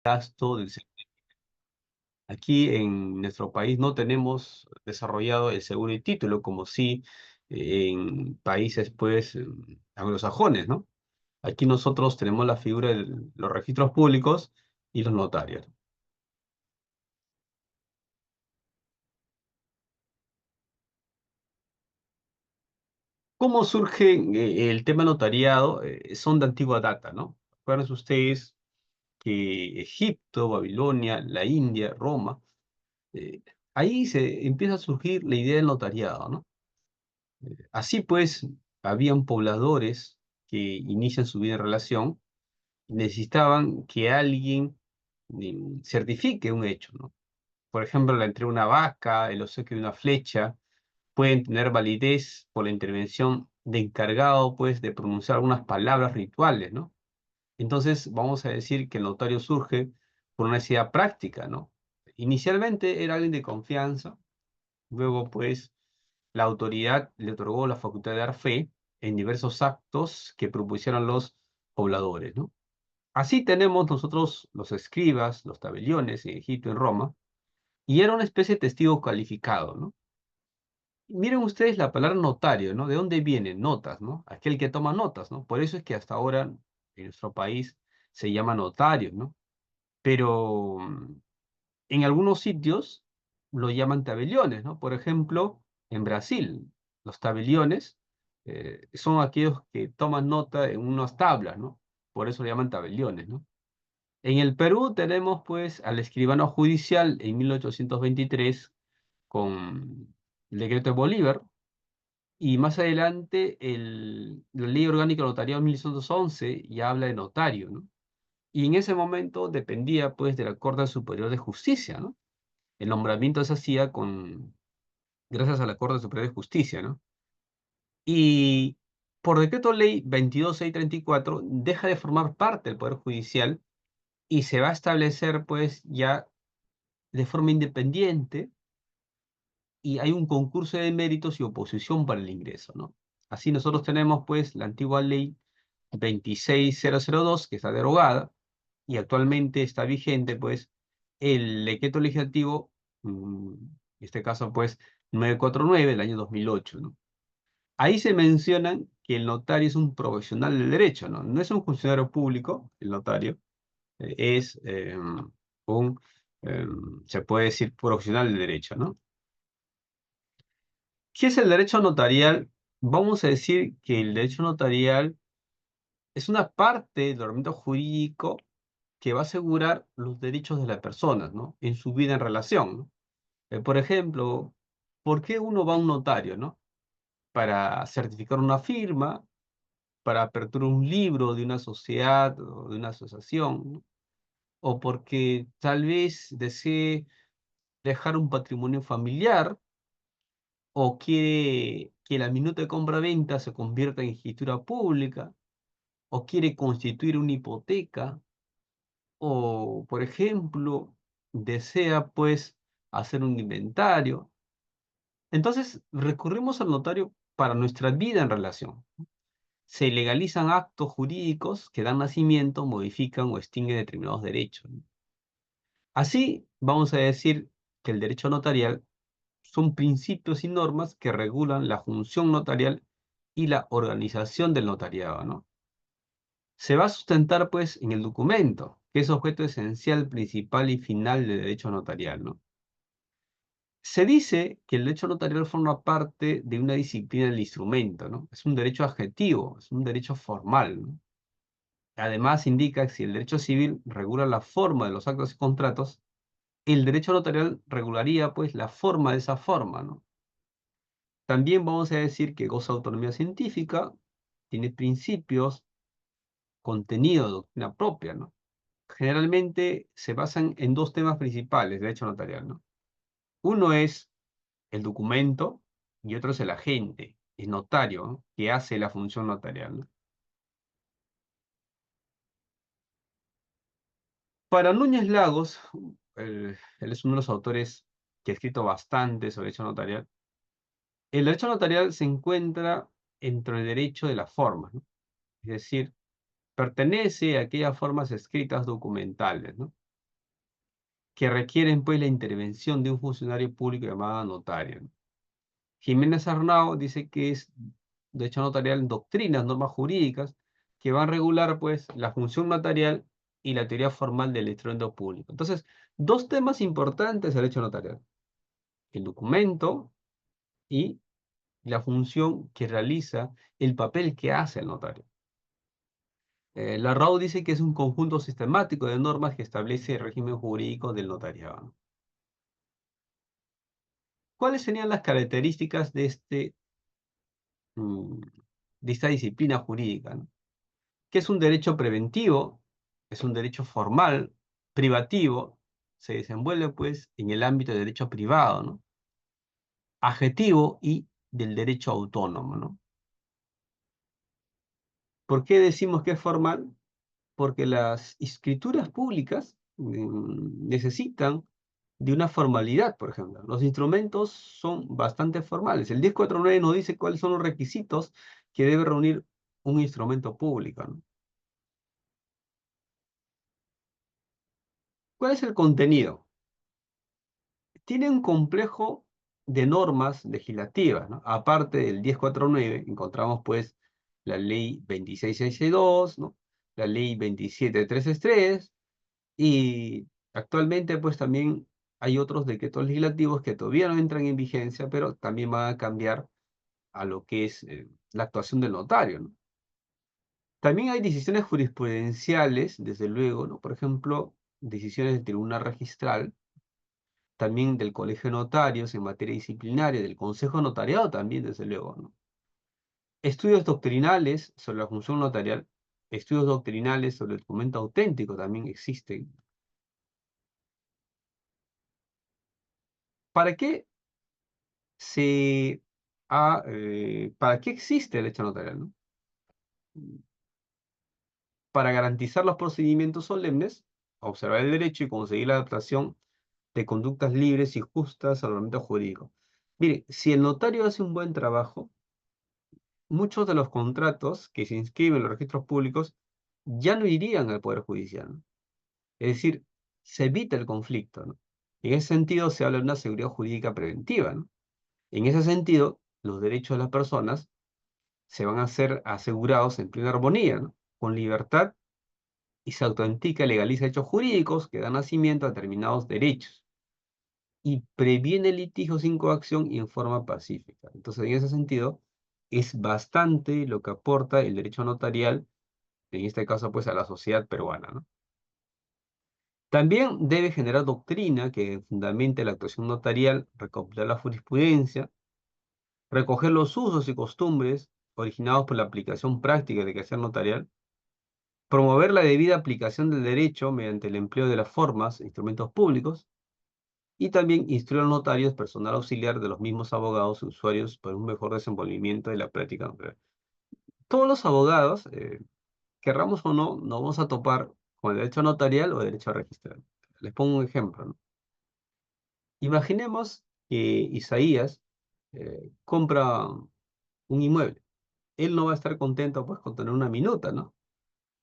gasto del Aquí en nuestro país no tenemos desarrollado el seguro y título como sí en países pues anglosajones, ¿no? Aquí nosotros tenemos la figura de los registros públicos y los notarios. ¿Cómo surge el tema notariado? Son de antigua data, ¿no? Acuérdense ustedes que Egipto, Babilonia, la India, Roma, eh, ahí se empieza a surgir la idea del notariado, ¿no? Así pues, habían pobladores que inician su vida en relación y necesitaban que alguien certifique un hecho, ¿no? Por ejemplo, la entrega de una vaca, el obsequio de una flecha, pueden tener validez por la intervención de encargado, pues, de pronunciar algunas palabras rituales, ¿no? Entonces, vamos a decir que el notario surge por una necesidad práctica, ¿no? Inicialmente era alguien de confianza, luego, pues, la autoridad le otorgó la facultad de dar fe en diversos actos que propusieron los pobladores, ¿no? Así tenemos nosotros los escribas, los tabeliones en Egipto, en Roma, y era una especie de testigo calificado, ¿no? Miren ustedes la palabra notario, ¿no? ¿De dónde viene? Notas, ¿no? Aquel que toma notas, ¿no? Por eso es que hasta ahora en nuestro país se llama notario, ¿no? Pero en algunos sitios lo llaman tabeliones, ¿no? Por ejemplo, en Brasil, los tabeliones son aquellos que toman nota en unas tablas, ¿no? Por eso lo llaman tabeliones, ¿no? En el Perú tenemos pues al escribano judicial en 1823 con el decreto de Bolívar y más adelante la ley orgánica notarial en 1911 ya habla de notario, ¿no? Y en ese momento dependía pues de la Corte Superior de Justicia, ¿no? El nombramiento se hacía gracias a la Corte Superior de Justicia, ¿no? Y por decreto ley 22634 deja de formar parte del Poder Judicial y se va a establecer pues ya de forma independiente y hay un concurso de méritos y oposición para el ingreso, ¿no? Así nosotros tenemos pues la antigua ley 26002 que está derogada y actualmente está vigente pues el decreto legislativo, en este caso pues 949 del año 2008, ¿no? Ahí se mencionan que el notario es un profesional del derecho, ¿no? No es un funcionario público, el notario, es un, se puede decir, profesional del derecho, ¿no? ¿Qué es el derecho notarial? Vamos a decir que el derecho notarial es una parte del ordenamiento jurídico que va a asegurar los derechos de las personas, ¿no? En su vida en relación, ¿no? Por ejemplo, ¿por qué uno va a un notario, ¿no? Para certificar una firma, para aperturar un libro de una sociedad o de una asociación, ¿no? O porque tal vez desee dejar un patrimonio familiar o quiere que la minuta de compra-venta se convierta en escritura pública, o quiere constituir una hipoteca, o, por ejemplo, desea, pues, hacer un inventario. Entonces, recurrimos al notario para nuestra vida en relación. Se legalizan actos jurídicos que dan nacimiento, modifican o extinguen determinados derechos, ¿no? Así, vamos a decir que el derecho notarial son principios y normas que regulan la función notarial y la organización del notariado, ¿no? Se va a sustentar, pues, en el documento, que es objeto esencial, principal y final del derecho notarial, ¿no? Se dice que el derecho notarial forma parte de una disciplina del instrumento, ¿no? Es un derecho adjetivo, es un derecho formal, ¿no? Además, indica que si el derecho civil regula la forma de los actos y contratos, el derecho notarial regularía, pues, la forma de esa forma, ¿no? También vamos a decir que goza de autonomía científica, tiene principios, contenido, doctrina propia, ¿no? Generalmente se basan en dos temas principales de derecho notarial, ¿no? Uno es el documento y otro es el agente, el notario, ¿no? Que hace la función notarial, ¿no? Para Núñez Lagos, él es uno de los autores que ha escrito bastante sobre derecho notarial. El derecho notarial se encuentra entre el derecho de las formas, ¿no? Es decir, pertenece a aquellas formas escritas documentales, ¿no? que requieren pues la intervención de un funcionario público llamado notario, ¿no? Jiménez Arnao dice que es derecho notarial doctrinas, normas jurídicas que van a regular pues la función notarial y la teoría formal del instrumento público. Entonces, dos temas importantes del derecho notarial: el documento y la función que realiza, el papel que hace el notario. La RAU dice que es un conjunto sistemático de normas que establece el régimen jurídico del notariado. ¿Cuáles serían las características mm, de esta disciplina jurídica, ¿no? Que es un derecho preventivo, es un derecho formal, privativo, se desenvuelve pues en el ámbito del derecho privado, ¿no? Adjetivo y del derecho autónomo, ¿no? ¿Por qué decimos que es formal? Porque las escrituras públicas necesitan de una formalidad, por ejemplo. Los instrumentos son bastante formales. El 1049 nos dice cuáles son los requisitos que debe reunir un instrumento público, ¿no? ¿Cuál es el contenido? Tiene un complejo de normas legislativas, ¿no? Aparte del 1049, encontramos pues la ley 26662, ¿no? La ley 27363, y actualmente pues también hay otros decretos legislativos que todavía no entran en vigencia, pero también van a cambiar a lo que es la actuación del notario, ¿no? También hay decisiones jurisprudenciales, desde luego, ¿no? Por ejemplo, decisiones del Tribunal Registral, también del Colegio de Notarios en materia disciplinaria, del Consejo Notariado también, desde luego, ¿no? Estudios doctrinales sobre la función notarial, estudios doctrinales sobre el documento auténtico también existen. ¿Para qué para qué existe el derecho notarial, ¿no? Para garantizar los procedimientos solemnes, observar el derecho y conseguir la adaptación de conductas libres y justas al ordenamiento jurídico. Mire, si el notario hace un buen trabajo, muchos de los contratos que se inscriben en los registros públicos ya no irían al Poder Judicial, ¿no? Es decir, se evita el conflicto, ¿no? En ese sentido se habla de una seguridad jurídica preventiva, ¿no? En ese sentido, los derechos de las personas se van a ser asegurados en plena armonía, ¿no? Con libertad, y se autentica y legaliza hechos jurídicos que dan nacimiento a determinados derechos y previene litigios sin coacción y en forma pacífica. Entonces, en ese sentido, es bastante lo que aporta el derecho notarial, en este caso, pues, a la sociedad peruana, ¿no? También debe generar doctrina que fundamente la actuación notarial, recopilar la jurisprudencia, recoger los usos y costumbres originados por la aplicación práctica de quehacer notarial, promover la debida aplicación del derecho mediante el empleo de las formas e instrumentos públicos, y también instruir a los notarios, personal auxiliar de los mismos abogados y usuarios para un mejor desenvolvimiento de la práctica notarial. Todos los abogados, querramos o no, nos vamos a topar con el derecho notarial o el derecho registral. Les pongo un ejemplo, ¿no? Imaginemos que Isaías compra un inmueble. Él no va a estar contento pues con tener una minuta, ¿no?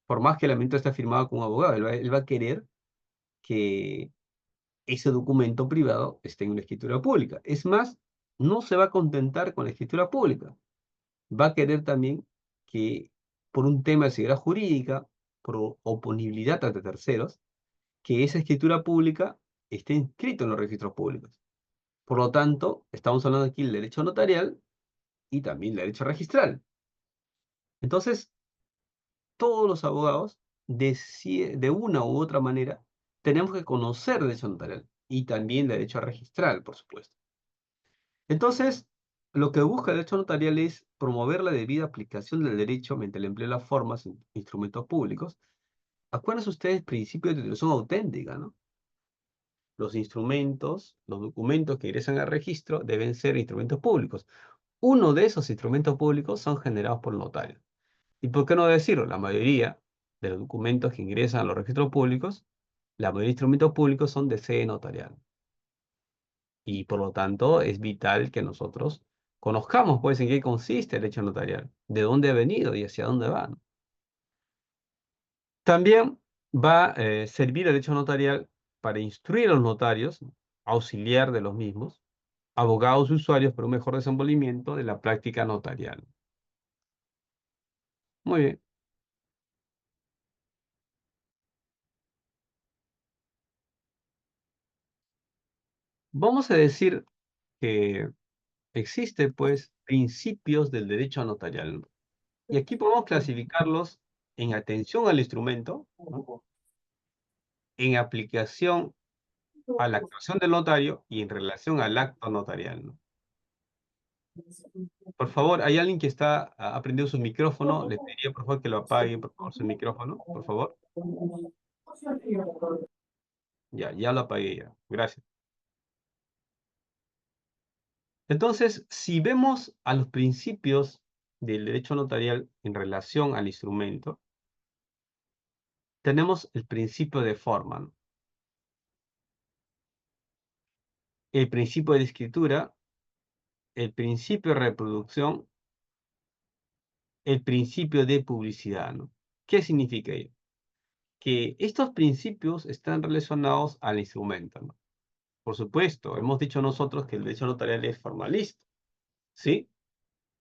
Por más que la minuta esté firmada con un abogado, él va a querer que ese documento privado esté en una escritura pública. Es más, no se va a contentar con la escritura pública. Va a querer también que, por un tema de seguridad jurídica, por oponibilidad ante terceros, que esa escritura pública esté inscrita en los registros públicos. Por lo tanto, estamos hablando aquí del derecho notarial y también del derecho registral. Entonces, todos los abogados, de una u otra manera, tenemos que conocer derecho notarial y también derecho registral, por supuesto. Entonces, lo que busca el derecho notarial es promover la debida aplicación del derecho mediante el empleo de las formas e instrumentos públicos. Acuérdense ustedes, principio de titulación auténtica, ¿no? Los instrumentos, los documentos que ingresan al registro deben ser instrumentos públicos. Uno de esos instrumentos públicos son generados por el notario. ¿Y por qué no decirlo? La mayoría de los documentos que ingresan a los registros públicos, la mayoría de instrumentos públicos son de sede notarial. Y por lo tanto es vital que nosotros conozcamos pues en qué consiste el hecho notarial, de dónde ha venido y hacia dónde va, ¿no? También va a servir el hecho notarial para instruir a los notarios, auxiliar de los mismos, abogados y usuarios para un mejor desenvolvimiento de la práctica notarial. Muy bien. Vamos a decir que existe, pues, principios del derecho notarial, ¿no? Y aquí podemos clasificarlos en atención al instrumento, ¿no? En aplicación a la actuación del notario y en relación al acto notarial, ¿no? Por favor, hay alguien que ha prendido su micrófono. Le pediría, por favor, que lo apague, por favor, su micrófono, por favor. Ya lo apagué ya. Gracias. Entonces, si vemos a los principios del derecho notarial en relación al instrumento, tenemos el principio de forma, ¿no? El principio de escritura, el principio de reproducción, el principio de publicidad, ¿no? ¿Qué significa ello? Que estos principios están relacionados al instrumento, ¿no? Por supuesto, hemos dicho nosotros que el derecho notarial es formalista, ¿sí?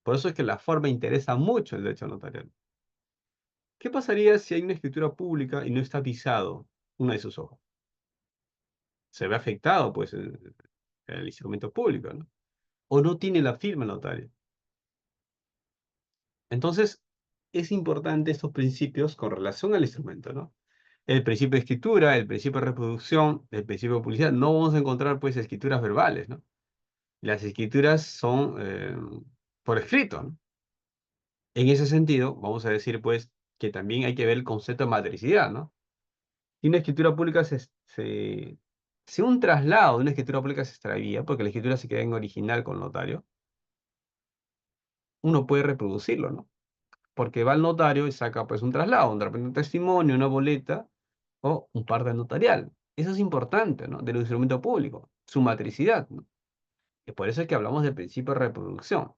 Por eso es que la forma interesa mucho el derecho notarial. ¿Qué pasaría si hay una escritura pública y no está visado una de sus hojas? Se ve afectado, pues, el instrumento público, ¿no? O no tiene la firma notaria. Entonces, es importante estos principios con relación al instrumento, ¿no? El principio de escritura, el principio de reproducción, el principio de publicidad. No vamos a encontrar, pues, escrituras verbales, ¿no? Las escrituras son por escrito, ¿no? En ese sentido, vamos a decir, pues, que también hay que ver el concepto de matricidad, ¿no? Si una escritura pública si un traslado de una escritura pública se extravía, porque la escritura se queda en original con el notario, uno puede reproducirlo, ¿no? Porque va al notario y saca, pues, un traslado, de repente un testimonio, una boleta o un parte notarial. Eso es importante, ¿no? Del instrumento público, su matricidad, ¿no? Y por eso es que hablamos del principio de reproducción.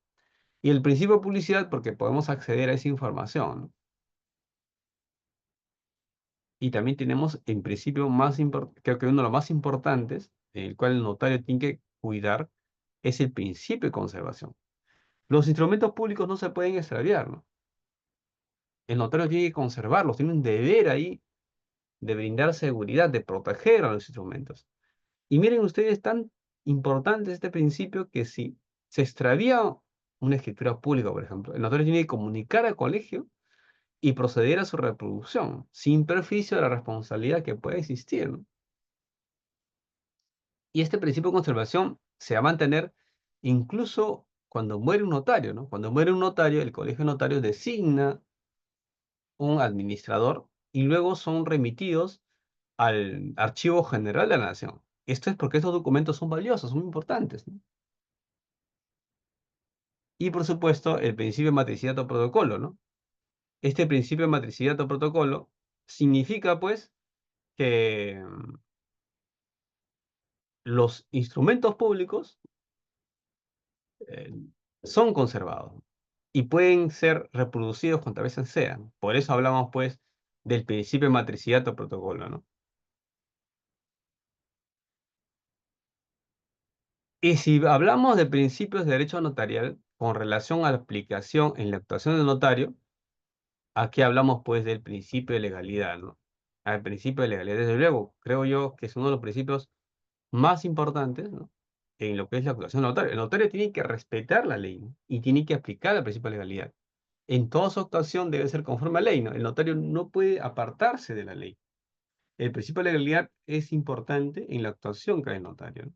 Y el principio de publicidad, porque podemos acceder a esa información, ¿no? Y también tenemos en principio más importante, creo que uno de los más importantes, el cual el notario tiene que cuidar, es el principio de conservación. Los instrumentos públicos no se pueden extraviar, ¿no? El notario tiene que conservarlos, tiene un deber ahí de brindar seguridad, de proteger a los instrumentos. Y miren ustedes, tan importante este principio que si se extravía una escritura pública, por ejemplo, el notario tiene que comunicar al colegio y proceder a su reproducción, sin perjuicio de la responsabilidad que pueda existir, ¿no? Y este principio de conservación se va a mantener incluso cuando muere un notario, ¿no? Cuando muere un notario, el colegio de notarios designa un administrador y luego son remitidos al Archivo General de la Nación. Esto es porque estos documentos son valiosos, son importantes, ¿no? Y por supuesto, el principio de matricidad o protocolo, ¿no? Este principio de matricidad o protocolo significa, pues, que los instrumentos públicos eh, son conservados y pueden ser reproducidos cuantas veces sean. Por eso hablamos, pues, del principio de matricidad o protocolo, ¿no? Y si hablamos de principios de derecho notarial con relación a la aplicación en la actuación del notario, aquí hablamos, pues, del principio de legalidad, ¿no? Al principio de legalidad, desde luego, creo yo que es uno de los principios más importantes, ¿no? En lo que es la actuación del notario. El notario tiene que respetar la ley, ¿no? Y tiene que aplicar el principio de legalidad. En toda su actuación debe ser conforme a la ley, ¿no? El notario no puede apartarse de la ley. El principio de legalidad es importante en la actuación que hace el notario, ¿no?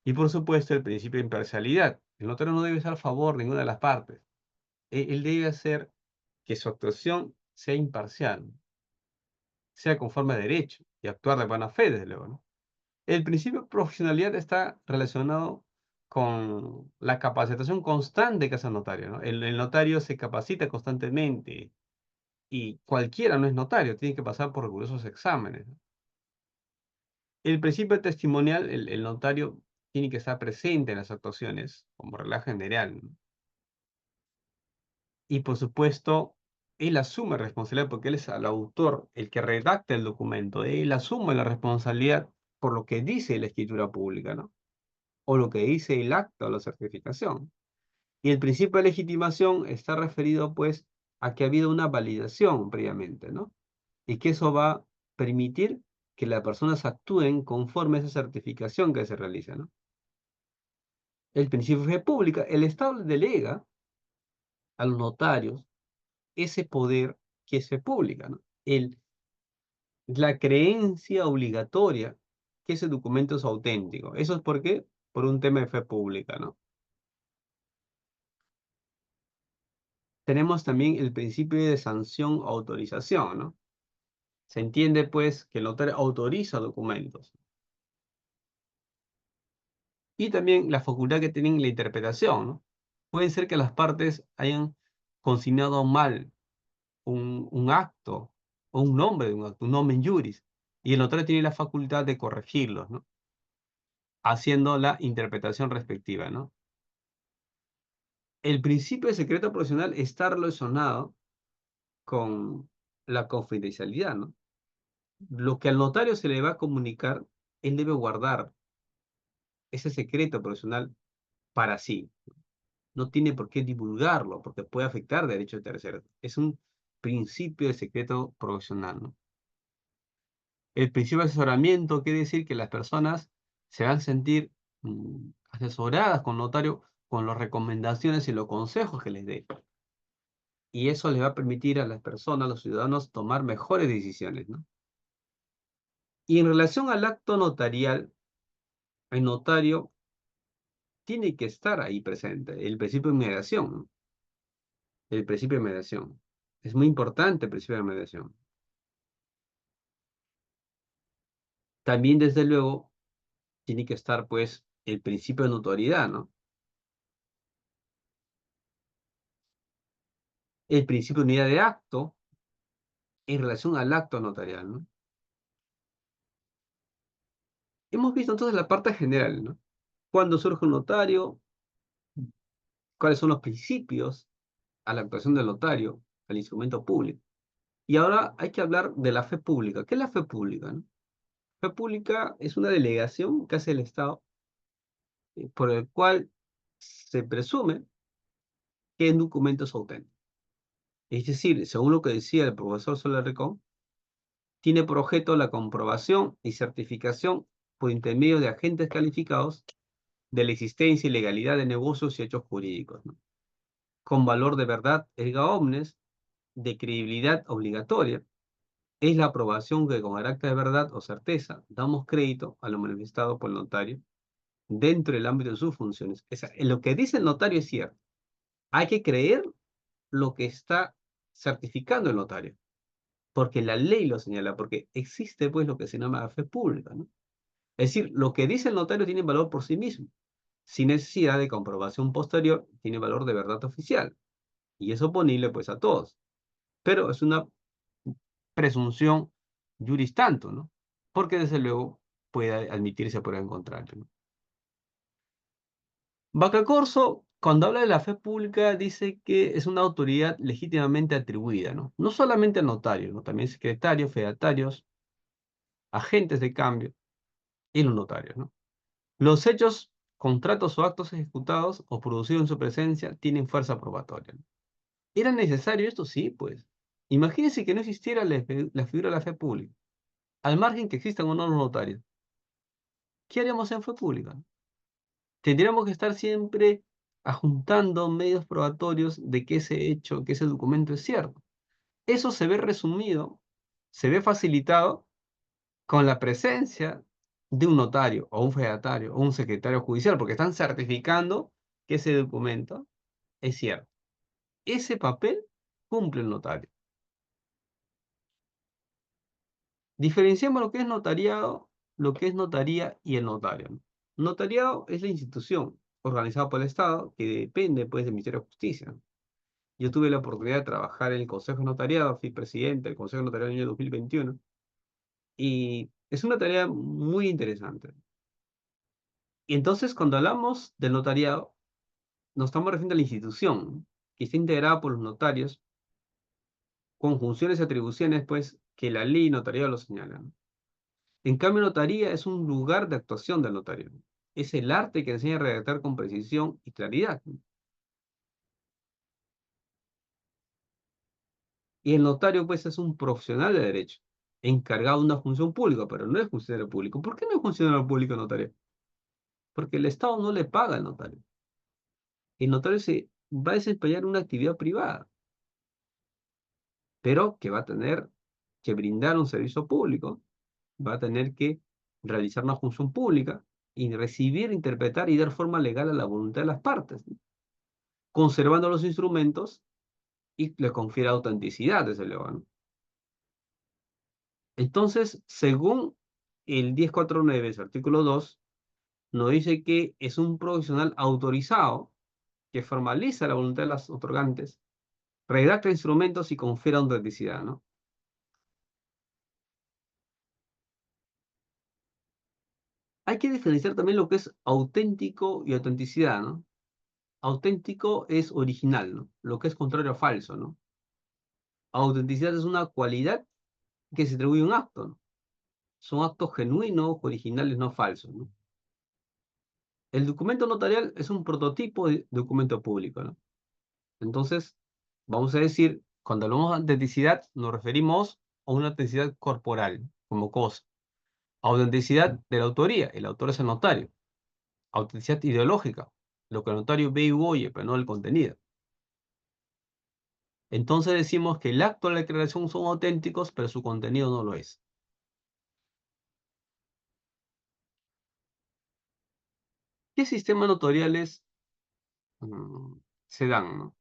Y por supuesto, el principio de imparcialidad. El notario no debe estar a favor de ninguna de las partes. Él debe hacer que su actuación sea imparcial, ¿no? Sea conforme a derecho y actuar de buena fe, desde luego, ¿no? El principio de profesionalidad está relacionado con la capacitación constante que hace el notario, ¿no? El notario se capacita constantemente y cualquiera no es notario, tiene que pasar por rigurosos exámenes, ¿no? El principio testimonial, el notario tiene que estar presente en las actuaciones como regla general, ¿no? Y por supuesto, él asume responsabilidad porque él es el autor, el que redacta el documento. Él asume la responsabilidad por lo que dice la escritura pública, ¿no? O lo que dice el acta o la certificación. Y el principio de legitimación está referido, pues, a que ha habido una validación previamente, ¿no? Y que eso va a permitir que las personas actúen conforme a esa certificación que se realiza, ¿no? El principio de fe pública, el Estado le delega a los notarios ese poder que es fe pública, ¿no? La creencia obligatoria que ese documento es auténtico. ¿Eso es por qué? Por un tema de fe pública, ¿no? Tenemos también el principio de sanción o autorización, ¿no? Se entiende, pues, que el notario autoriza documentos. Y también la facultad que tienen la interpretación, ¿no? Puede ser que las partes hayan consignado mal un acto o un nombre de un acto, un nomen juris, y el notario tiene la facultad de corregirlos, ¿no? Haciendo la interpretación respectiva, ¿no? El principio de secreto profesional está relacionado con la confidencialidad, ¿no? Lo que al notario se le va a comunicar, él debe guardar ese secreto profesional para sí. No tiene por qué divulgarlo, porque puede afectar derechos de terceros. Es un principio de secreto profesional, ¿no? El principio de asesoramiento quiere decir que las personas se van a sentir asesoradas con notario con las recomendaciones y los consejos que les dé. Y eso les va a permitir a las personas, a los ciudadanos, tomar mejores decisiones, ¿no? Y en relación al acto notarial, el notario tiene que estar ahí presente, el principio de mediación, ¿no? El principio de mediación. Es muy importante el principio de mediación. También, desde luego, tiene que estar, pues, el principio de notoriedad, ¿no? El principio de unidad de acto en relación al acto notarial, ¿no? Hemos visto entonces la parte general, ¿no? ¿Cuándo surge un notario? ¿Cuáles son los principios a la actuación del notario, al instrumento público? Y ahora hay que hablar de la fe pública. ¿Qué es la fe pública, no? Fe pública es una delegación que hace el Estado por el cual se presume que un documento es auténtico. Es decir, según lo que decía el profesor Soler Ricón, tiene por objeto la comprobación y certificación por intermedio de agentes calificados de la existencia y legalidad de negocios y hechos jurídicos, ¿no? Con valor de verdad erga omnes, de credibilidad obligatoria, es la aprobación que con carácter de verdad o certeza damos crédito a lo manifestado por el notario dentro del ámbito de sus funciones. Lo que dice el notario es cierto. Hay que creer lo que está certificando el notario, porque la ley lo señala, porque existe pues lo que se llama fe pública, ¿no? Es decir, lo que dice el notario tiene valor por sí mismo, sin necesidad de comprobación posterior, tiene valor de verdad oficial, y es oponible pues a todos, pero es una presunción juris tanto, ¿no? Porque desde luego puede admitirse por el contrario, ¿no? Corso, cuando habla de la fe pública, dice que es una autoridad legítimamente atribuida, ¿no? No solamente al notario, ¿no? También secretarios, fedatarios, agentes de cambio y los notarios, ¿no? Los hechos, contratos o actos ejecutados o producidos en su presencia tienen fuerza probatoria, ¿no? ¿Era necesario esto? Sí, pues. Imagínense que no existiera la figura de la fe pública, al margen que existan o no los notarios. ¿Qué haríamos en fe pública? Tendríamos que estar siempre adjuntando medios probatorios de que ese hecho, que ese documento es cierto. Eso se ve resumido, se ve facilitado con la presencia de un notario o un fedatario o un secretario judicial, porque están certificando que ese documento es cierto. Ese papel cumple el notario. Diferenciamos lo que es notariado, lo que es notaría y el notario, ¿no? Notariado es la institución organizada por el Estado que depende pues del Ministerio de Justicia. Yo tuve la oportunidad de trabajar en el Consejo de Notariado, fui presidente del Consejo de Notariado en el año 2021 y es una tarea muy interesante. Y entonces cuando hablamos del notariado, nos estamos refiriendo a la institución, ¿no? Que está integrada por los notarios con funciones y atribuciones, pues, que la ley notarial lo señala, ¿no? En cambio, notaría es un lugar de actuación del notario, ¿no? Es el arte que enseña a redactar con precisión y claridad, ¿no? Y el notario, pues, es un profesional de derecho, encargado de una función pública, pero no es funcionario público. ¿Por qué no es funcionario público notario? Porque el Estado no le paga al notario. El notario se va a desempeñar una actividad privada, pero que va a tener que brindar un servicio público, va a tener que realizar una función pública y recibir, interpretar y dar forma legal a la voluntad de las partes, ¿no? Conservando los instrumentos y le confiere autenticidad, desde luego, ¿no? Entonces, según el 1049, su artículo 2, nos dice que es un profesional autorizado que formaliza la voluntad de las otorgantes, redacta instrumentos y confiere autenticidad, ¿no? Hay que diferenciar también lo que es auténtico y autenticidad, ¿no? Auténtico es original, ¿no? Lo que es contrario a falso, ¿no? Autenticidad es una cualidad que se atribuye a un acto, ¿no? Son actos genuinos, originales, no falsos, ¿no? El documento notarial es un prototipo de documento público, ¿no? Entonces, vamos a decir, cuando hablamos de autenticidad, nos referimos a una autenticidad corporal, como cosa. Autenticidad de la autoría, el autor es el notario. Autenticidad ideológica, lo que el notario ve y oye, pero no el contenido. Entonces decimos que el acto de la declaración son auténticos, pero su contenido no lo es. ¿Qué sistemas notariales mm, se dan, ¿no?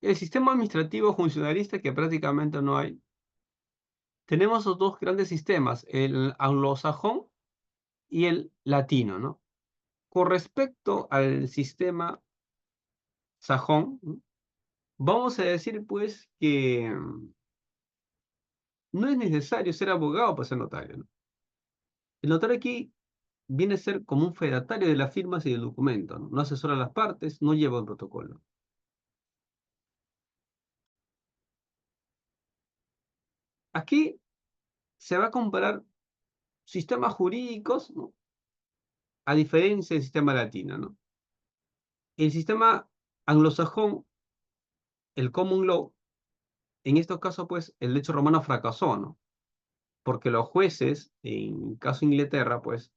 El sistema administrativo funcionalista, que prácticamente no hay. Tenemos los dos grandes sistemas, el anglosajón y el latino, ¿no? Con respecto al sistema sajón, ¿no? Vamos a decir pues que no es necesario ser abogado para ser notario, ¿no? El notario aquí viene a ser como un fedatario de las firmas y del documento, ¿no? No asesora a las partes, no lleva un protocolo. Aquí se va a comparar sistemas jurídicos, ¿no? A diferencia del sistema latino, ¿no? El sistema anglosajón, el common law, en estos casos, pues, el derecho romano fracasó, ¿no? Porque los jueces, en caso de Inglaterra, pues,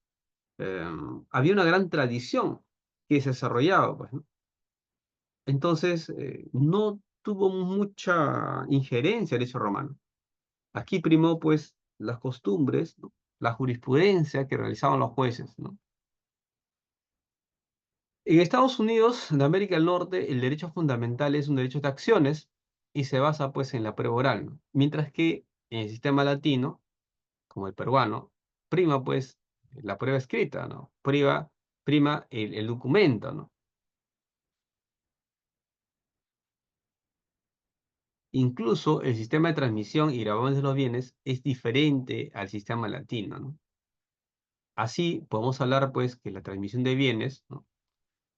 eh, había una gran tradición que se desarrollaba, pues, ¿no? Entonces, no tuvo mucha injerencia el derecho romano. Aquí primó, pues, las costumbres, ¿no? La jurisprudencia que realizaban los jueces, ¿no? En Estados Unidos, de América del Norte, el derecho fundamental es un derecho de acciones y se basa, pues, en la prueba oral, ¿no? Mientras que en el sistema latino, como el peruano, prima, pues, la prueba escrita, ¿no? Prima el documento, ¿no? Incluso el sistema de transmisión y gravamen de los bienes es diferente al sistema latino, ¿no? Así podemos hablar, pues, que la transmisión de bienes, ¿no?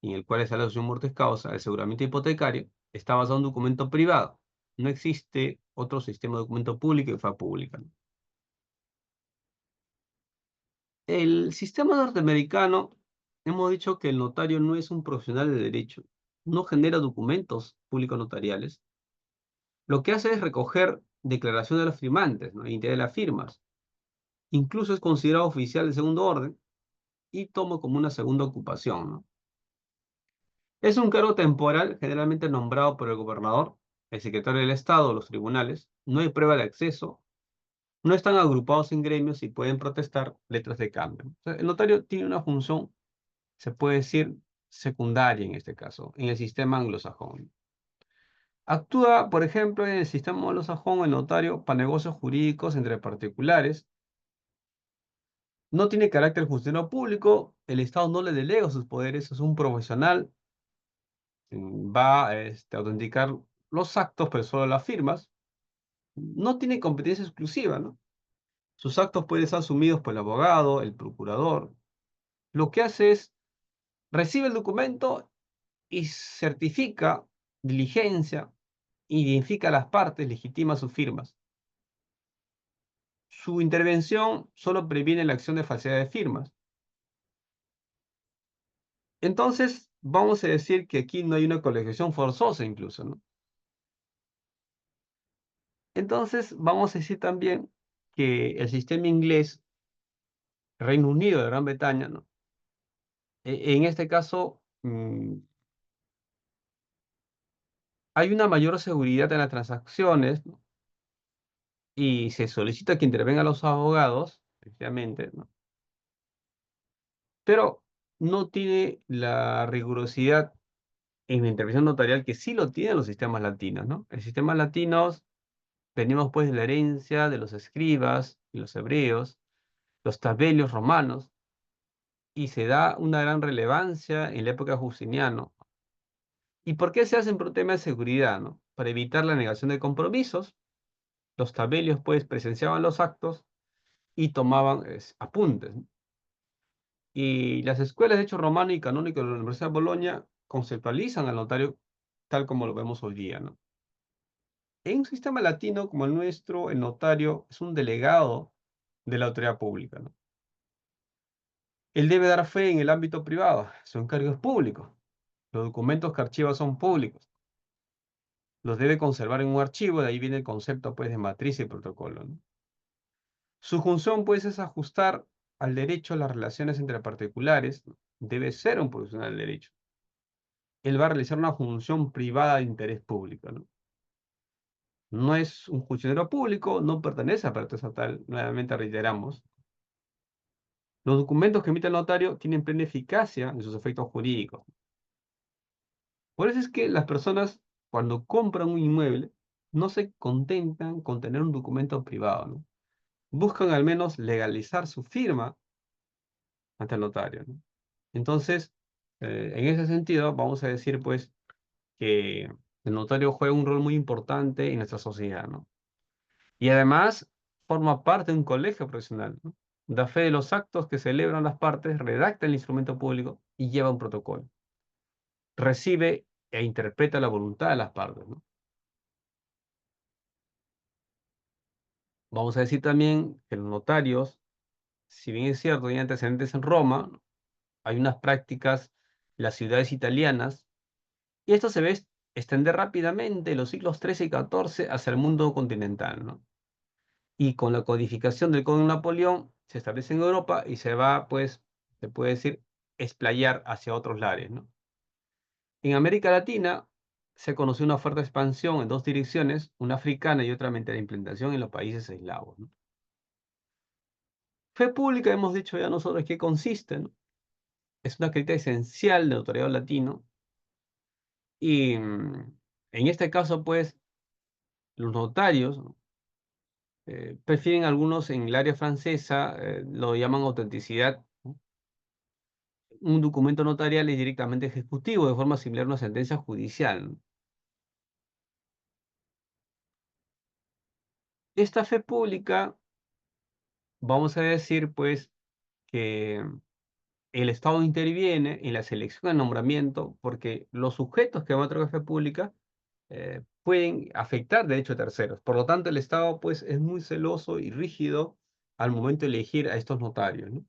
En el cual está la asociación muertes causa, el aseguramiento hipotecario, está basado en un documento privado. No existe otro sistema de documento público que fue pública, ¿no? El sistema norteamericano, hemos dicho que el notario no es un profesional de derecho, no genera documentos públicos notariales. Lo que hace es recoger declaraciones de los firmantes, ¿no? Identidad de las firmas. Incluso es considerado oficial de segundo orden y toma como una segunda ocupación, ¿no? Es un cargo temporal, generalmente nombrado por el gobernador, el secretario del Estado o los tribunales. No hay prueba de acceso, no están agrupados en gremios y pueden protestar letras de cambio. O sea, el notario tiene una función, se puede decir, secundaria en este caso, en el sistema anglosajón. Actúa, por ejemplo, en el sistema anglosajón el notario para negocios jurídicos entre particulares. No tiene carácter funcionario público, el Estado no le delega sus poderes, es un profesional, va a autenticar los actos, pero solo las firmas. No tiene competencia exclusiva, ¿no? Sus actos pueden ser asumidos por el abogado, el procurador. Lo que hace es, recibe el documento y certifica diligencia, identifica a las partes, legitima sus firmas. Su intervención solo previene la acción de falsedad de firmas. Entonces, vamos a decir que aquí no hay una colegiación forzosa incluso, ¿no? Entonces, vamos a decir también que el sistema inglés, Reino Unido de Gran Bretaña, ¿no? En este caso, hay una mayor seguridad en las transacciones, ¿no? Y se solicita que intervengan los abogados, efectivamente, ¿no? Pero no tiene la rigurosidad en la intervención notarial que sí lo tienen los sistemas latinos, ¿no? En sistemas latinos venimos pues de la herencia de los escribas y los hebreos, los tabelios romanos, y se da una gran relevancia en la época de Justiniano. ¿Y por qué se hacen por un tema de seguridad, no? Para evitar la negación de compromisos, los tabelios pues presenciaban los actos y tomaban apuntes, ¿no? Y las escuelas de derecho romano y canónico de la Universidad de Bolonia conceptualizan al notario tal como lo vemos hoy día, ¿no? En un sistema latino como el nuestro, el notario es un delegado de la autoridad pública, ¿no? Él debe dar fe en el ámbito privado, su encargo es público. Los documentos que archiva son públicos. Los debe conservar en un archivo, de ahí viene el concepto pues de matriz y protocolo, ¿no? Su función pues es ajustar al derecho las relaciones entre particulares, ¿no? Debe ser un profesional del derecho. Él va a realizar una función privada de interés público, ¿no? No es un funcionario público, no pertenece a aparato estatal, nuevamente reiteramos. Los documentos que emite el notario tienen plena eficacia en sus efectos jurídicos. Por eso es que las personas, cuando compran un inmueble, no se contentan con tener un documento privado, ¿no? Buscan al menos legalizar su firma ante el notario, ¿no? Entonces, en ese sentido, vamos a decir, pues, que el notario juega un rol muy importante en nuestra sociedad, ¿no? Y además, forma parte de un colegio profesional, ¿no? Da fe de los actos que celebran las partes, redacta el instrumento público y lleva un protocolo. Recibe e interpreta la voluntad de las partes, ¿no? Vamos a decir también que los notarios, si bien es cierto, tienen antecedentes en Roma, ¿no? Hay unas prácticas en las ciudades italianas, y esto se ve extender rápidamente en los siglos XIII y XIV hacia el mundo continental, ¿no? Y con la codificación del Código de Napoleón se establece en Europa y se va, pues, se puede decir, explayar hacia otros lares, ¿no? En América Latina se conoció una fuerte expansión en dos direcciones, una africana y otra mediante la implementación en los países eslavos, ¿no? Fe pública, hemos dicho ya nosotros qué consiste, ¿no? Es una actividad esencial del notariado latino y en este caso, pues, los notarios, ¿no? Prefieren algunos en el área francesa, lo llaman autenticidad, ¿no? Un documento notarial es directamente ejecutivo, de forma similar a una sentencia judicial, ¿no? Esta fe pública, vamos a decir, pues, que el Estado interviene en la selección y nombramiento porque los sujetos que van a otorgar fe pública pueden afectar derechos de terceros. Por lo tanto, el Estado, pues, es muy celoso y rígido al momento de elegir a estos notarios, ¿no?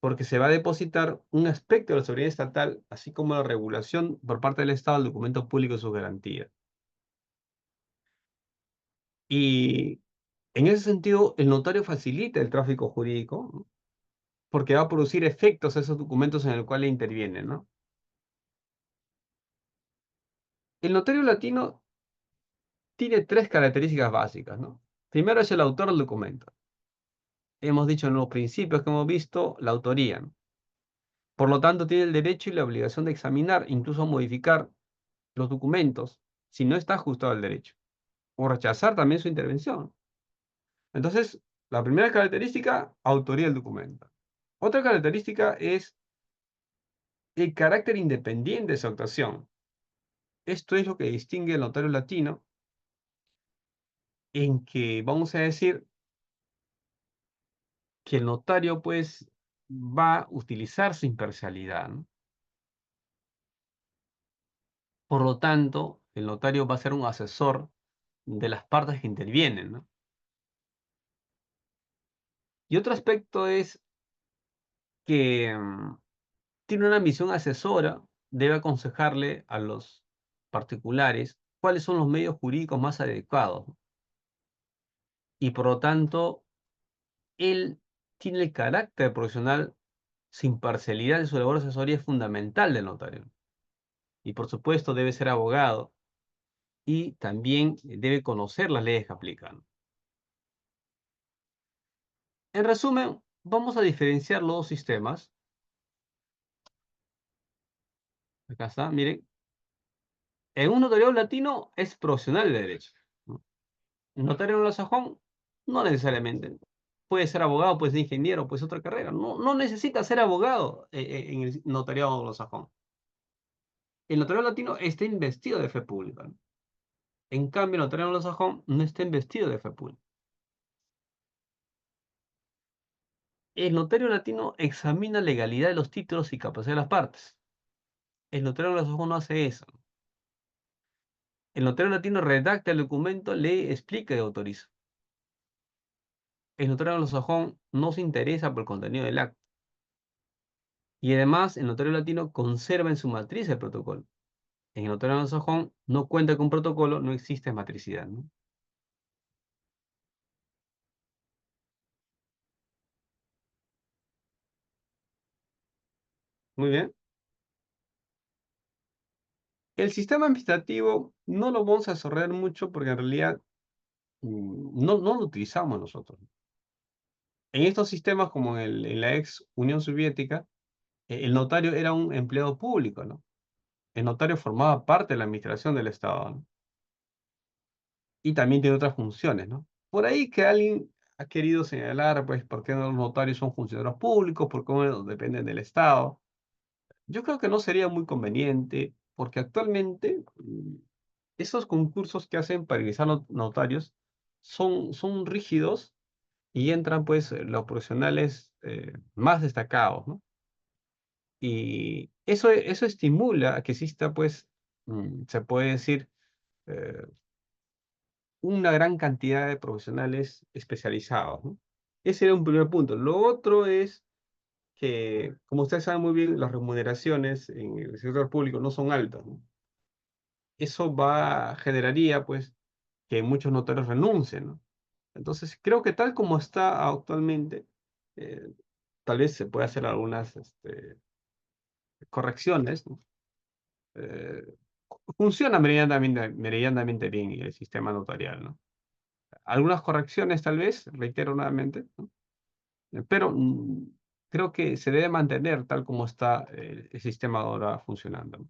Porque se va a depositar un aspecto de la soberanía estatal, así como la regulación por parte del Estado del documento público y sus garantías. Y en ese sentido, el notario facilita el tráfico jurídico, ¿no? Porque va a producir efectos a esos documentos en el cual interviene, ¿no? El notario latino tiene tres características básicas, ¿no? Primero es el autor del documento. Hemos dicho en los principios que hemos visto la autoría, ¿no? Por lo tanto, tiene el derecho y la obligación de examinar, incluso modificar los documentos si no está ajustado al derecho, o rechazar también su intervención. Entonces, la primera característica, autoría del documento. Otra característica es el carácter independiente de su actuación. Esto es lo que distingue al notario latino, en que vamos a decir que el notario pues va a utilizar su imparcialidad, ¿no? Por lo tanto, El notario va a ser un asesor de las partes que intervienen, ¿no? Y otro aspecto es que tiene una misión asesora, debe aconsejarle a los particulares cuáles son los medios jurídicos más adecuados. Y por lo tanto, él tiene el carácter profesional, sin parcialidad de su labor de asesoría es fundamental del notario. Y por supuesto debe ser abogado y también debe conocer las leyes que aplican. En resumen, vamos a diferenciar los dos sistemas. Acá está, miren. En un notariado latino es profesional de derecho, ¿no? Un notario anglosajón, no necesariamente. Puede ser abogado, puede ser ingeniero, puede ser otra carrera. No, no necesita ser abogado en el notariado anglosajón. El notariado latino está investido de fe pública, ¿no? En cambio, el notariado anglosajón no está investido de fe pública. El notario latino examina legalidad de los títulos y capacidad de las partes. El notario anglosajón no hace eso. El notario latino redacta el documento, lee, explica y autoriza. El notario anglosajón no se interesa por el contenido del acto. Y además, el notario latino conserva en su matriz el protocolo. En el notario anglosajón no cuenta con protocolo, no existe matricidad, ¿no? Muy bien. El sistema administrativo no lo vamos a desarrollar mucho porque en realidad no lo utilizamos nosotros. En estos sistemas, como en la ex Unión Soviética, el notario era un empleado público, ¿no? El notario formaba parte de la administración del Estado, ¿no? Y también tiene otras funciones, ¿no? Por ahí que alguien ha querido señalar, pues, por qué los notarios son funcionarios públicos, por cómo dependen del Estado. Yo creo que no sería muy conveniente, porque actualmente esos concursos que hacen para ingresar notarios son rígidos y entran, pues, los profesionales más destacados, ¿no? Y eso estimula a que exista, pues, se puede decir, eh, una gran cantidad de profesionales especializados, ¿no? Ese era un primer punto. Lo otro es que, como ustedes saben muy bien, las remuneraciones en el sector público no son altas, ¿no? Eso generaría, pues, que muchos notarios renuncien, ¿no? Entonces, creo que tal como está actualmente, eh, tal vez se puede hacer algunas correcciones, ¿no? Eh, Funciona meridianamente bien el sistema notarial, ¿no? Algunas correcciones tal vez, reitero nuevamente, ¿no? Pero creo que se debe mantener tal como está el sistema ahora funcionando, ¿no?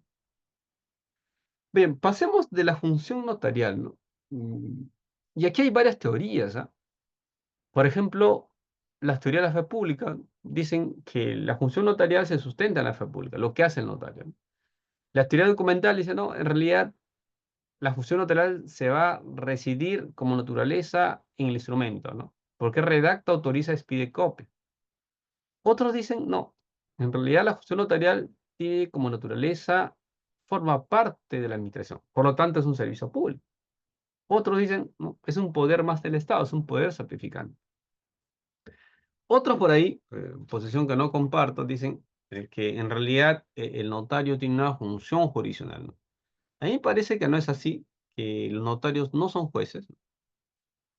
Bien, pasemos de la función notarial, ¿no? Mm, Y aquí hay varias teorías, ¿ah? Por ejemplo, las teorías de la fe pública dicen que la función notarial se sustenta en la fe pública, lo que hace el notario, ¿no? La teoría documental dice, no, en realidad la función notarial se va a residir como naturaleza en el instrumento, ¿no? Porque redacta, autoriza, expide copia. Otros dicen, no, en realidad la función notarial tiene como naturaleza, forma parte de la administración, por lo tanto es un servicio público. Otros dicen, no, es un poder más del Estado, es un poder certificante. Otros por ahí, posición que no comparto, dicen que en realidad el notario tiene una función jurisdiccional, ¿no? A mí me parece que no es así, que los notarios no son jueces.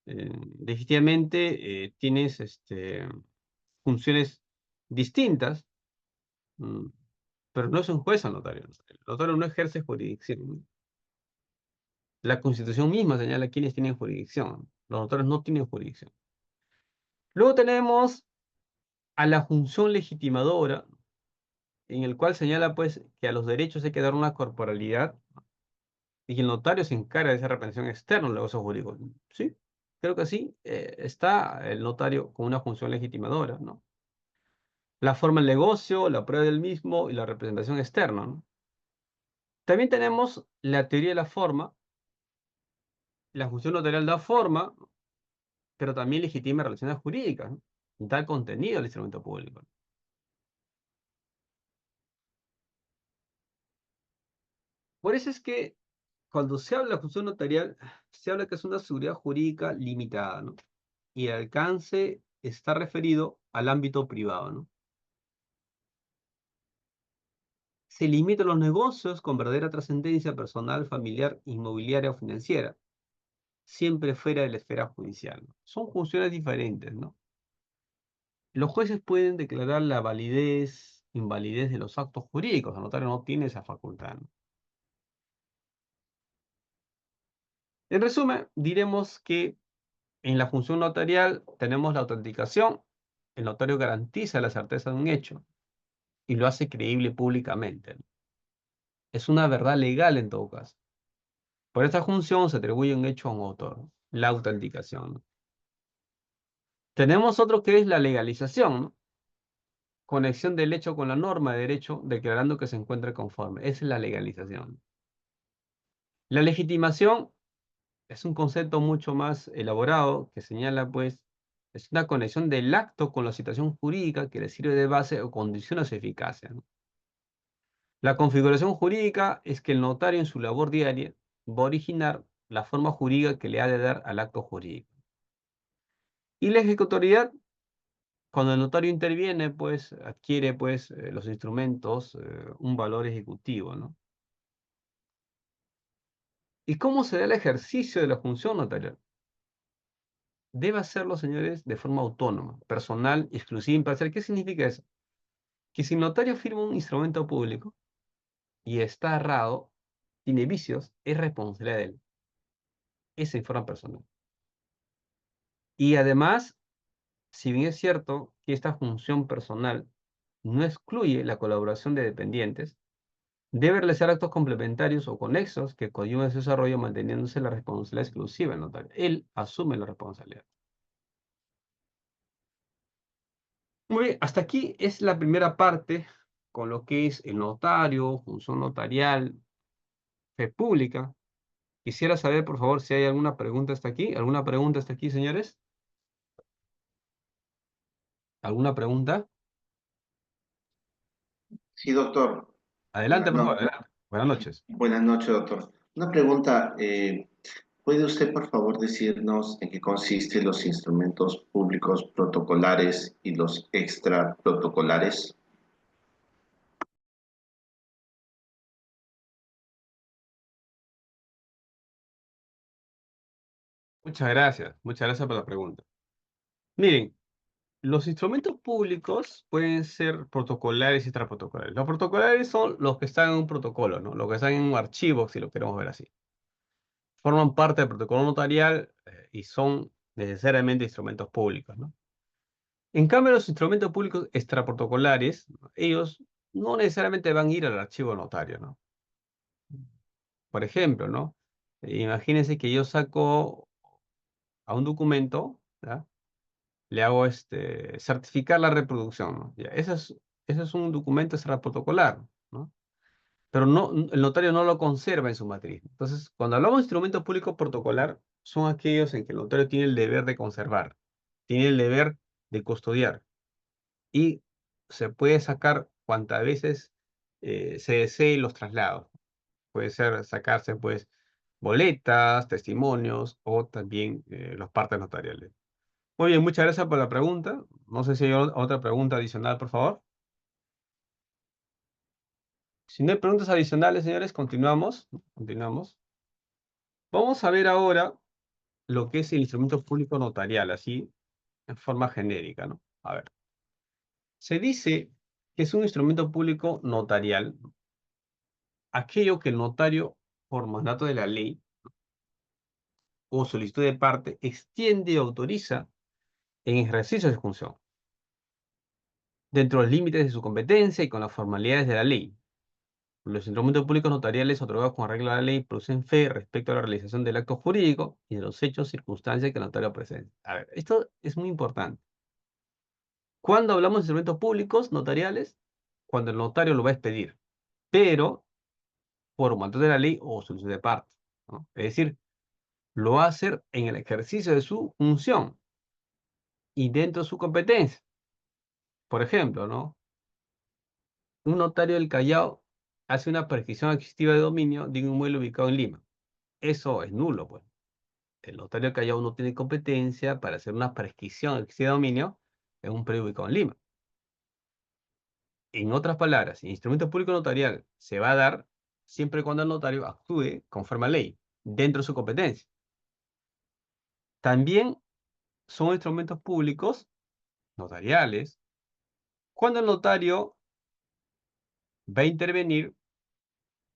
Definitivamente tienes funciones distintas, mm, pero no es un juez el notario. El notario no ejerce jurisdicción, ¿no? La Constitución misma señala quiénes tienen jurisdicción. Los notarios no tienen jurisdicción. Luego tenemos a la función legitimadora, en el cual señala pues que a los derechos hay que dar una corporalidad y que el notario se encarga de esa representación externa del negocio jurídico. Sí, creo que sí. Está el notario con una función legitimadora, ¿no? La forma del negocio, la prueba del mismo y la representación externa, ¿no? También tenemos la teoría de la forma. La función notarial da forma, pero también legitima relaciones jurídicas, ¿no? Da contenido al instrumento público. Por eso es que Cuando se habla de función notarial, se habla que es una seguridad jurídica limitada, ¿no? Y el alcance está referido al ámbito privado, ¿no? Se limitan los negocios con verdadera trascendencia personal, familiar, inmobiliaria o financiera, siempre fuera de la esfera judicial, ¿no? Son funciones diferentes, ¿no? Los jueces pueden declarar la validez, invalidez de los actos jurídicos. El notario no tiene esa facultad, ¿no? En resumen, diremos que en la función notarial tenemos la autenticación. El notario garantiza la certeza de un hecho y lo hace creíble públicamente, ¿no? Es una verdad legal en todo caso. Por esta función se atribuye un hecho a un autor, ¿no? La autenticación, ¿no? Tenemos otro que es la legalización, ¿no? Conexión del hecho con la norma de derecho, declarando que se encuentra conforme. Esa es la legalización. La legitimación es un concepto mucho más elaborado que señala, pues, es una conexión del acto con la situación jurídica que le sirve de base o condiciona su eficacia, ¿no? La configuración jurídica es que el notario en su labor diaria va a originar la forma jurídica que le ha de dar al acto jurídico. Y la ejecutoriedad, cuando el notario interviene, pues adquiere pues los instrumentos, un valor ejecutivo, ¿no? ¿Y cómo se da el ejercicio de la función notarial? Debe hacerlo, señores, de forma autónoma, personal, exclusiva, imparcial. ¿Qué significa eso? Que si el notario firma un instrumento público y está errado, tiene vicios, es responsabilidad de él. Esa informa personal. Y además, si bien es cierto que esta función personal no excluye la colaboración de dependientes, debe realizar actos complementarios o conexos que coadyuven su desarrollo manteniéndose la responsabilidad exclusiva del notario. Él asume la responsabilidad. Muy bien, hasta aquí es la primera parte con lo que es el notario, función notarial, fe pública. Quisiera saber, por favor, si hay alguna pregunta hasta aquí. ¿Alguna pregunta hasta aquí, señores? ¿Alguna pregunta? Sí, doctor. Adelante, Buenas por favor, noches. adelante. Buenas noches. Buenas noches, doctor. Una pregunta. ¿Puede usted, por favor, decirnos en qué consisten los instrumentos públicos protocolares y los extra protocolares? Muchas gracias por la pregunta. Miren, los instrumentos públicos pueden ser protocolares y extraprotocolares. Los protocolares son los que están en un protocolo, ¿no? Los que están en un archivo, si lo queremos ver así. Forman parte del protocolo notarial y son necesariamente instrumentos públicos, ¿no? En cambio, los instrumentos públicos extraprotocolares, ¿no? Ellos no necesariamente van a ir al archivo notario, ¿no? Por ejemplo, ¿no? Imagínense que yo saco a un documento, ¿ya? Le hago certificar la reproducción, ¿no? Ya, ese es un documento extraprotocolar, ¿no? Pero no, el notario no lo conserva en su matriz. Entonces, cuando hablamos de instrumento público protocolar, son aquellos en que el notario tiene el deber de conservar, tiene el deber de custodiar y se puede sacar cuantas veces se desee los traslados. Puede ser sacarse, pues, boletas, testimonios o también los partes notariales. Muy bien, muchas gracias por la pregunta. No sé si hay otra pregunta adicional, por favor. Si no hay preguntas adicionales, señores, continuamos. Continuamos. Vamos a ver ahora lo que es el instrumento público notarial, así en forma genérica, ¿no? A ver, se dice que es un instrumento público notarial aquello que el notario, por mandato de la ley o solicitud de parte, extiende o autoriza en ejercicio de su función, dentro de los límites de su competencia y con las formalidades de la ley. Los instrumentos públicos notariales otorgados con arreglo a la ley producen fe respecto a la realización del acto jurídico y de los hechos, circunstancias que el notario presenta. A ver, esto es muy importante. Cuando hablamos de instrumentos públicos notariales, cuando el notario lo va a expedir, pero por mandato de la ley o solicitud de parte, ¿no? Es decir, lo va a hacer en el ejercicio de su función y dentro de su competencia. Por ejemplo, ¿no? Un notario del Callao hace una perquisición adquisitiva de dominio de un inmueble ubicado en Lima. Eso es nulo, pues. El notario callado no tiene competencia para hacer una prescripción de dominio en un predio ubicado en Lima. En otras palabras, el instrumento público notarial se va a dar siempre y cuando el notario actúe conforme a ley, dentro de su competencia. También son instrumentos públicos notariales cuando el notario va a intervenir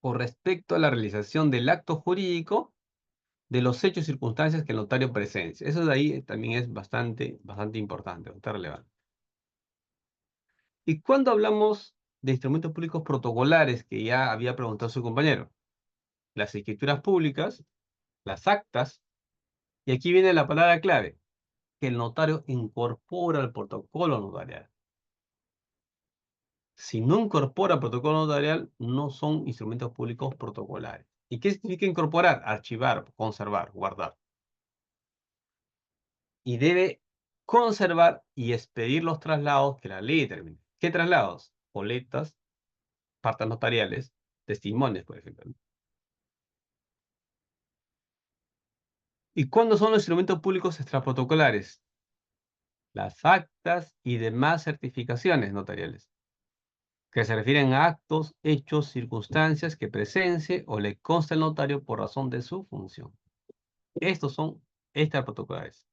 con respecto a la realización del acto jurídico de los hechos y circunstancias que el notario presencia. Eso de ahí también es bastante importante, bastante relevante. Y cuando hablamos de instrumentos públicos protocolares, que ya había preguntado su compañero, las escrituras públicas, las actas, y aquí viene la palabra clave, que el notario incorpora al protocolo notarial. Si no incorpora protocolo notarial, no son instrumentos públicos protocolares. ¿Y qué significa incorporar? Archivar, conservar, guardar. Y debe conservar y expedir los traslados que la ley determine. ¿Qué traslados? Boletas, partes notariales, testimonios, por ejemplo. ¿Y cuándo son los instrumentos públicos extraprotocolares? Las actas y demás certificaciones notariales, que se refieren a actos, hechos, circunstancias que presencie o le consta al notario por razón de su función. Estos son extraprotocolares.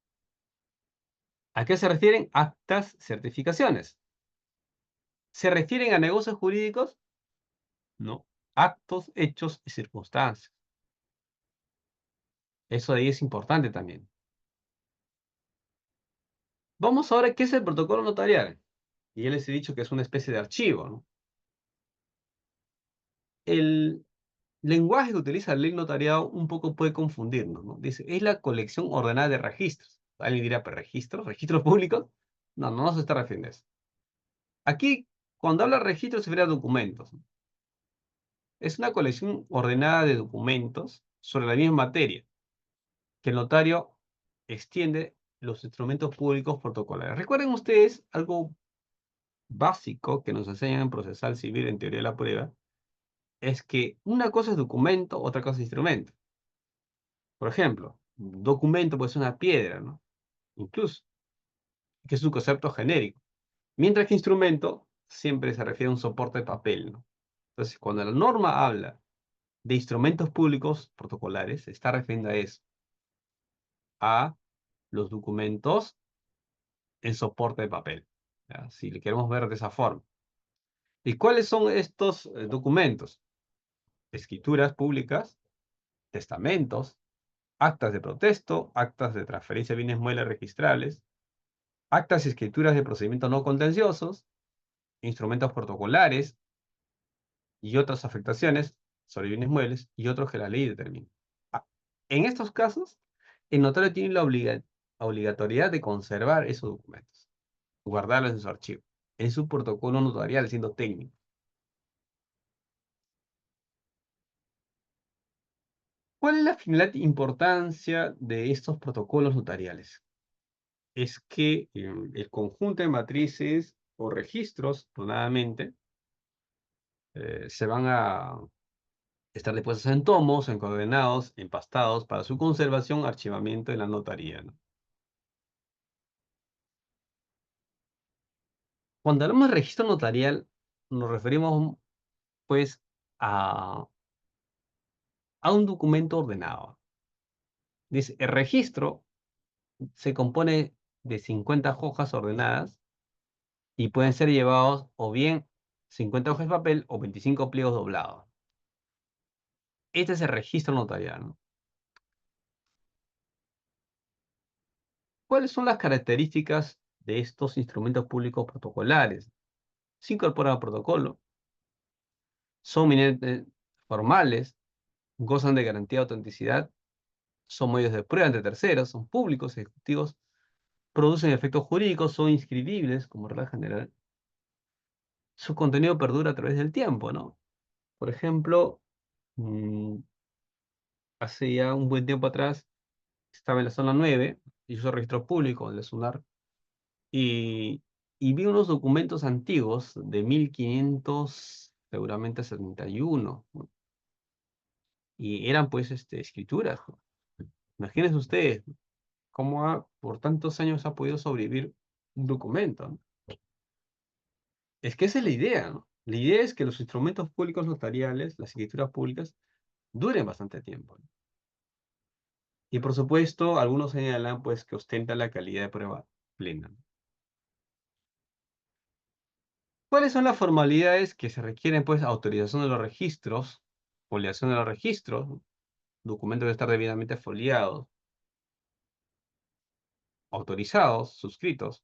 ¿A qué se refieren? Actas, certificaciones. ¿Se refieren a negocios jurídicos? No. Actos, hechos y circunstancias. Eso de ahí es importante también. Vamos ahora, ¿qué es el protocolo notarial? Y ya les he dicho que es una especie de archivo, ¿no? El lenguaje que utiliza la ley notariado un poco puede confundirnos, ¿no? Dice, es la colección ordenada de registros. Alguien dirá, ¿pero registros? ¿Registros públicos? No, no se está refiriendo a eso. Aquí, cuando habla de registros, se refiere a documentos, ¿no? Es una colección ordenada de documentos sobre la misma materia, que el notario extiende los instrumentos públicos protocolares. Recuerden ustedes algo básico que nos enseñan en procesal civil en teoría de la prueba, es que una cosa es documento, otra cosa es instrumento. Por ejemplo, un documento puede ser una piedra, ¿no? Incluso, que es un concepto genérico. Mientras que instrumento siempre se refiere a un soporte de papel, ¿no? Entonces, cuando la norma habla de instrumentos públicos protocolares, se está refiriendo a eso, a los documentos en soporte de papel, ¿ya? Si le queremos ver de esa forma. ¿Y cuáles son estos documentos? Escrituras públicas, testamentos, actas de protesto, actas de transferencia de bienes muebles registrables, actas y escrituras de procedimientos no contenciosos, instrumentos protocolares y otras afectaciones sobre bienes muebles y otros que la ley determina. Ah, En estos casos, el notario tiene la obligatoriedad de conservar esos documentos, guardarlos en su archivo, en su protocolo notarial, siendo técnico. ¿Cuál es la finalidad e importancia de estos protocolos notariales? Es que el conjunto de matrices o registros, donadamente, se van a estar dispuestos en tomos, encadenados, empastados para su conservación, archivamiento en la notaría, ¿no? Cuando hablamos de registro notarial, nos referimos, pues, a, a un documento ordenado. Dice, el registro se compone de 50 hojas ordenadas y pueden ser llevados o bien 50 hojas de papel o 25 pliegos doblados. Este es el registro notarial, ¿no? ¿Cuáles son las características de estos instrumentos públicos protocolares? Se incorporan al protocolo, son eminentemente formales, gozan de garantía de autenticidad, son medios de prueba ante terceros, son públicos, ejecutivos, producen efectos jurídicos, son inscribibles como regla general. Su contenido perdura a través del tiempo, ¿no? Por ejemplo, mm, hace ya un buen tiempo atrás, estaba en la zona 9 y hizo registro público de SUNAR, y, y vi unos documentos antiguos de 1500, seguramente 71, ¿no? y eran pues escrituras. Imagínense ustedes cómo por tantos años ha podido sobrevivir un documento, ¿no? Es que esa es la idea, ¿no? La idea es que los instrumentos públicos notariales, las escrituras públicas, duren bastante tiempo, ¿no? Y por supuesto, algunos señalan pues que ostenta la calidad de prueba plena, ¿no? ¿Cuáles son las formalidades que se requieren? Pues autorización de los registros, foliación de los registros, ¿no? Documentos deben estar debidamente foliados, autorizados, suscritos.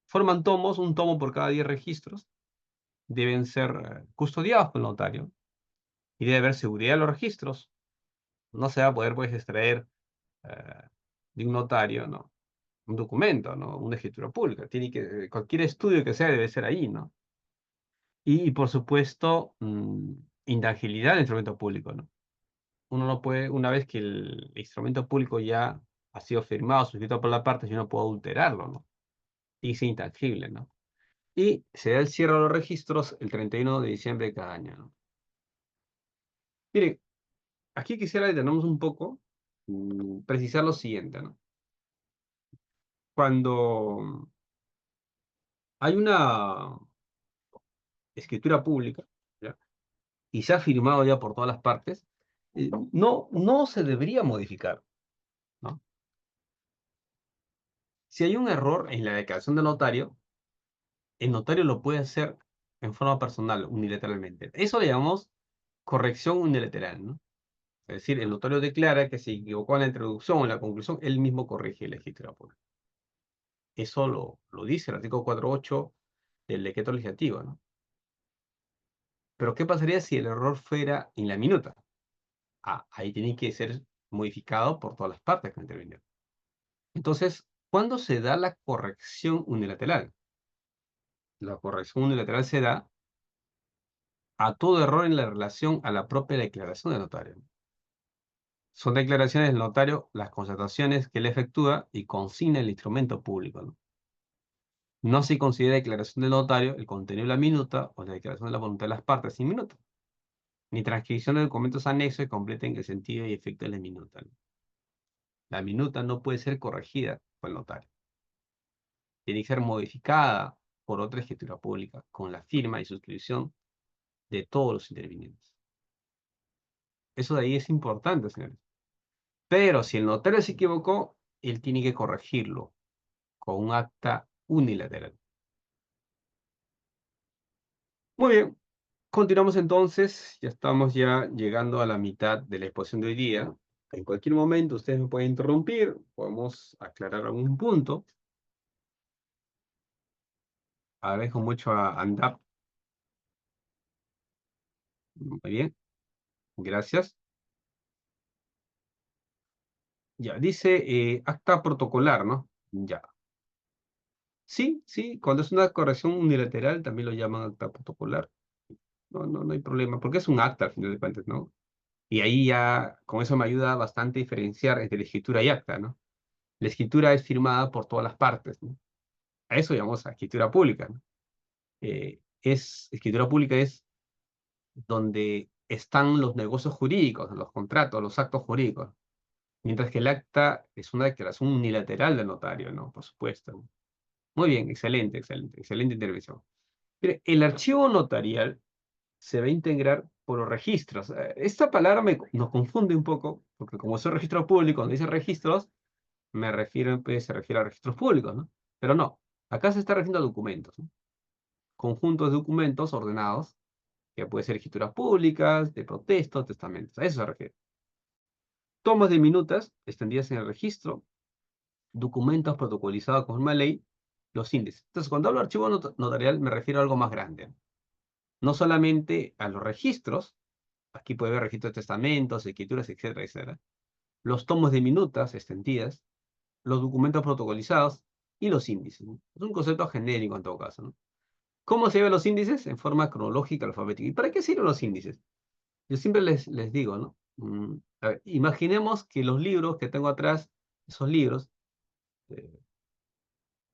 Forman tomos, un tomo por cada 10 registros. Deben ser custodiados por el notario y debe haber seguridad de los registros. No se va a poder pues extraer eh, de un notario, ¿no? Un documento, ¿no? Una escritura pública. Tiene que, cualquier estudio que sea debe ser ahí, ¿no? Y por supuesto, intangibilidad del instrumento público, ¿no? Uno no puede, una vez que el instrumento público ya ha sido firmado, suscrito por la parte, yo no puedo adulterarlo, ¿no? Y es intangible, ¿no? Y se da el cierre de los registros el 31 de diciembre de cada año, ¿no? Miren, aquí quisiera detenernos un poco, precisar lo siguiente, ¿no? Cuando hay una escritura pública, ¿ya? Y se ha firmado ya por todas las partes, no se debería modificar, ¿no? Si hay un error en la declaración del notario, el notario lo puede hacer en forma personal, unilateralmente. Eso le llamamos corrección unilateral, ¿no? Es decir, el notario declara que se equivocó en la introducción o en la conclusión, él mismo corrige la escritura pública. Eso lo dice el artículo 4.8 del decreto legislativo, ¿no? Pero ¿qué pasaría si el error fuera en la minuta? Ahí tiene que ser modificado por todas las partes que intervinieron. Entonces, ¿cuándo se da la corrección unilateral? La corrección unilateral se da a todo error en la relación a la propia declaración del notario. Son declaraciones del notario las constataciones que él efectúa y consigna el instrumento público, ¿no? No se considera declaración del notario el contenido de la minuta o la declaración de la voluntad de las partes sin minuta, ni transcripción de documentos anexos que completen el sentido y efecto de la minuta, ¿no? La minuta no puede ser corregida por el notario. Tiene que ser modificada por otra escritura pública con la firma y suscripción de todos los intervinientes. Eso de ahí es importante, señores. Pero si el notario se equivocó, él tiene que corregirlo con un acta unilateral. Muy bien, continuamos entonces. Ya estamos llegando a la mitad de la exposición de hoy día. En cualquier momento ustedes me pueden interrumpir, podemos aclarar algún punto. Agradezco mucho a ANDAP. Muy bien, gracias. Ya, dice acta protocolar, ¿no? Ya. Sí, sí, cuando es una corrección unilateral también lo llaman acta protocolar. No hay problema, porque es un acta al final de cuentas, ¿no? Y ahí ya, con eso me ayuda bastante a diferenciar entre la escritura y acta, ¿no? La escritura es firmada por todas las partes, ¿no? A eso llamamos a escritura pública, ¿no? Escritura pública es donde están los negocios jurídicos, los contratos, los actos jurídicos. Mientras que el acta es una declaración unilateral del notario, ¿no? Por supuesto. Muy bien, excelente intervención. Mire, el archivo notarial se va a integrar por los registros. Esta palabra nos confunde un poco, porque como es un registro público, cuando dice registros, pues, se refiere a registros públicos, ¿no? Pero no, acá se está refiriendo a documentos, ¿no? Conjuntos de documentos ordenados, que puede ser escrituras públicas, de protestos, testamentos, a eso se refiere. Tomas de minutas extendidas en el registro, documentos protocolizados con una ley, los índices. Entonces, cuando hablo de archivo notarial, me refiero a algo más grande. No solamente a los registros, aquí puede haber registros de testamentos, escrituras, etcétera, etcétera. Los tomos de minutas extendidas, los documentos protocolizados y los índices, ¿no? Es un concepto genérico en todo caso, ¿no? ¿Cómo se ven los índices? En forma cronológica, alfabética. ¿Y para qué sirven los índices? Yo siempre les digo, ¿no? A ver, imaginemos que los libros que tengo atrás, esos libros, eh,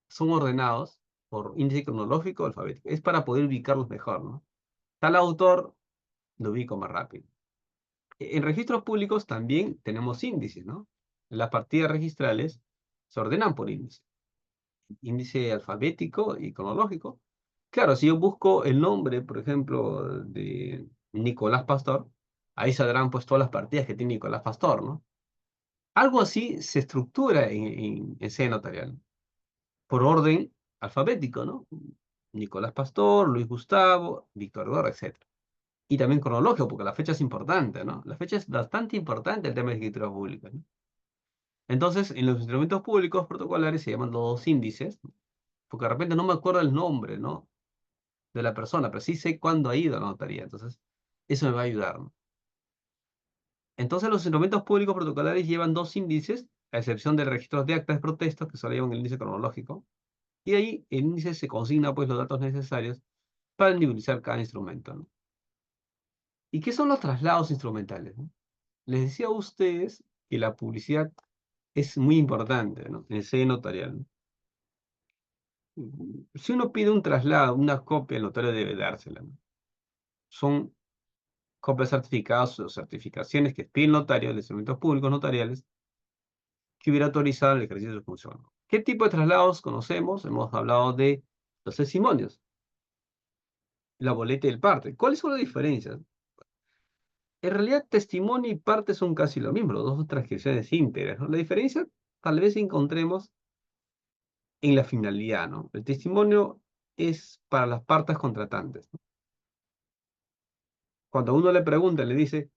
son ordenados por índice cronológico o alfabético. Es para poder ubicarlos mejor, ¿no? Tal autor, lo ubico más rápido. En registros públicos también tenemos índices, ¿no? Las partidas registrales se ordenan por índice. Índice alfabético y cronológico. Claro, si yo busco el nombre, por ejemplo, de Nicolás Pastor, ahí saldrán pues todas las partidas que tiene Nicolás Pastor, ¿no? Algo así se estructura en sede notarial, por orden alfabético, ¿no? Nicolás Pastor, Luis Gustavo, Víctor Eduardo, etc. Y también cronológico, porque la fecha es importante, ¿no? La fecha es bastante importante el tema de escritura pública, ¿no? Entonces, en los instrumentos públicos protocolares se llaman los índices, porque de repente no me acuerdo el nombre, ¿no? De la persona, pero sí sé cuándo ha ido a la notaría. Entonces, eso me va a ayudar, ¿no? Entonces, los instrumentos públicos protocolares llevan dos índices, a excepción de registros de actas de protestas, que solo llevan el índice cronológico. Y de ahí, el índice se consigna, pues, los datos necesarios para individualizar cada instrumento, ¿no? ¿Y qué son los traslados instrumentales, ¿no? Les decía a ustedes que la publicidad es muy importante, ¿no? En el sello notarial, ¿no? Si uno pide un traslado, una copia, el notario debe dársela, ¿no? Son copias certificadas o certificaciones que pide el notario de instrumentos públicos notariales que hubiera autorizado el ejercicio de su función, ¿no? ¿Qué tipo de traslados conocemos? Hemos hablado de los testimonios, la boleta y el parte. ¿Cuáles son las diferencias? En realidad, testimonio y parte son casi lo mismo, los dos son transcripciones íntegras, ¿no? La diferencia tal vez encontremos en la finalidad, ¿no? El testimonio es para las partes contratantes, ¿no? Cuando a uno le pregunta, le dicen,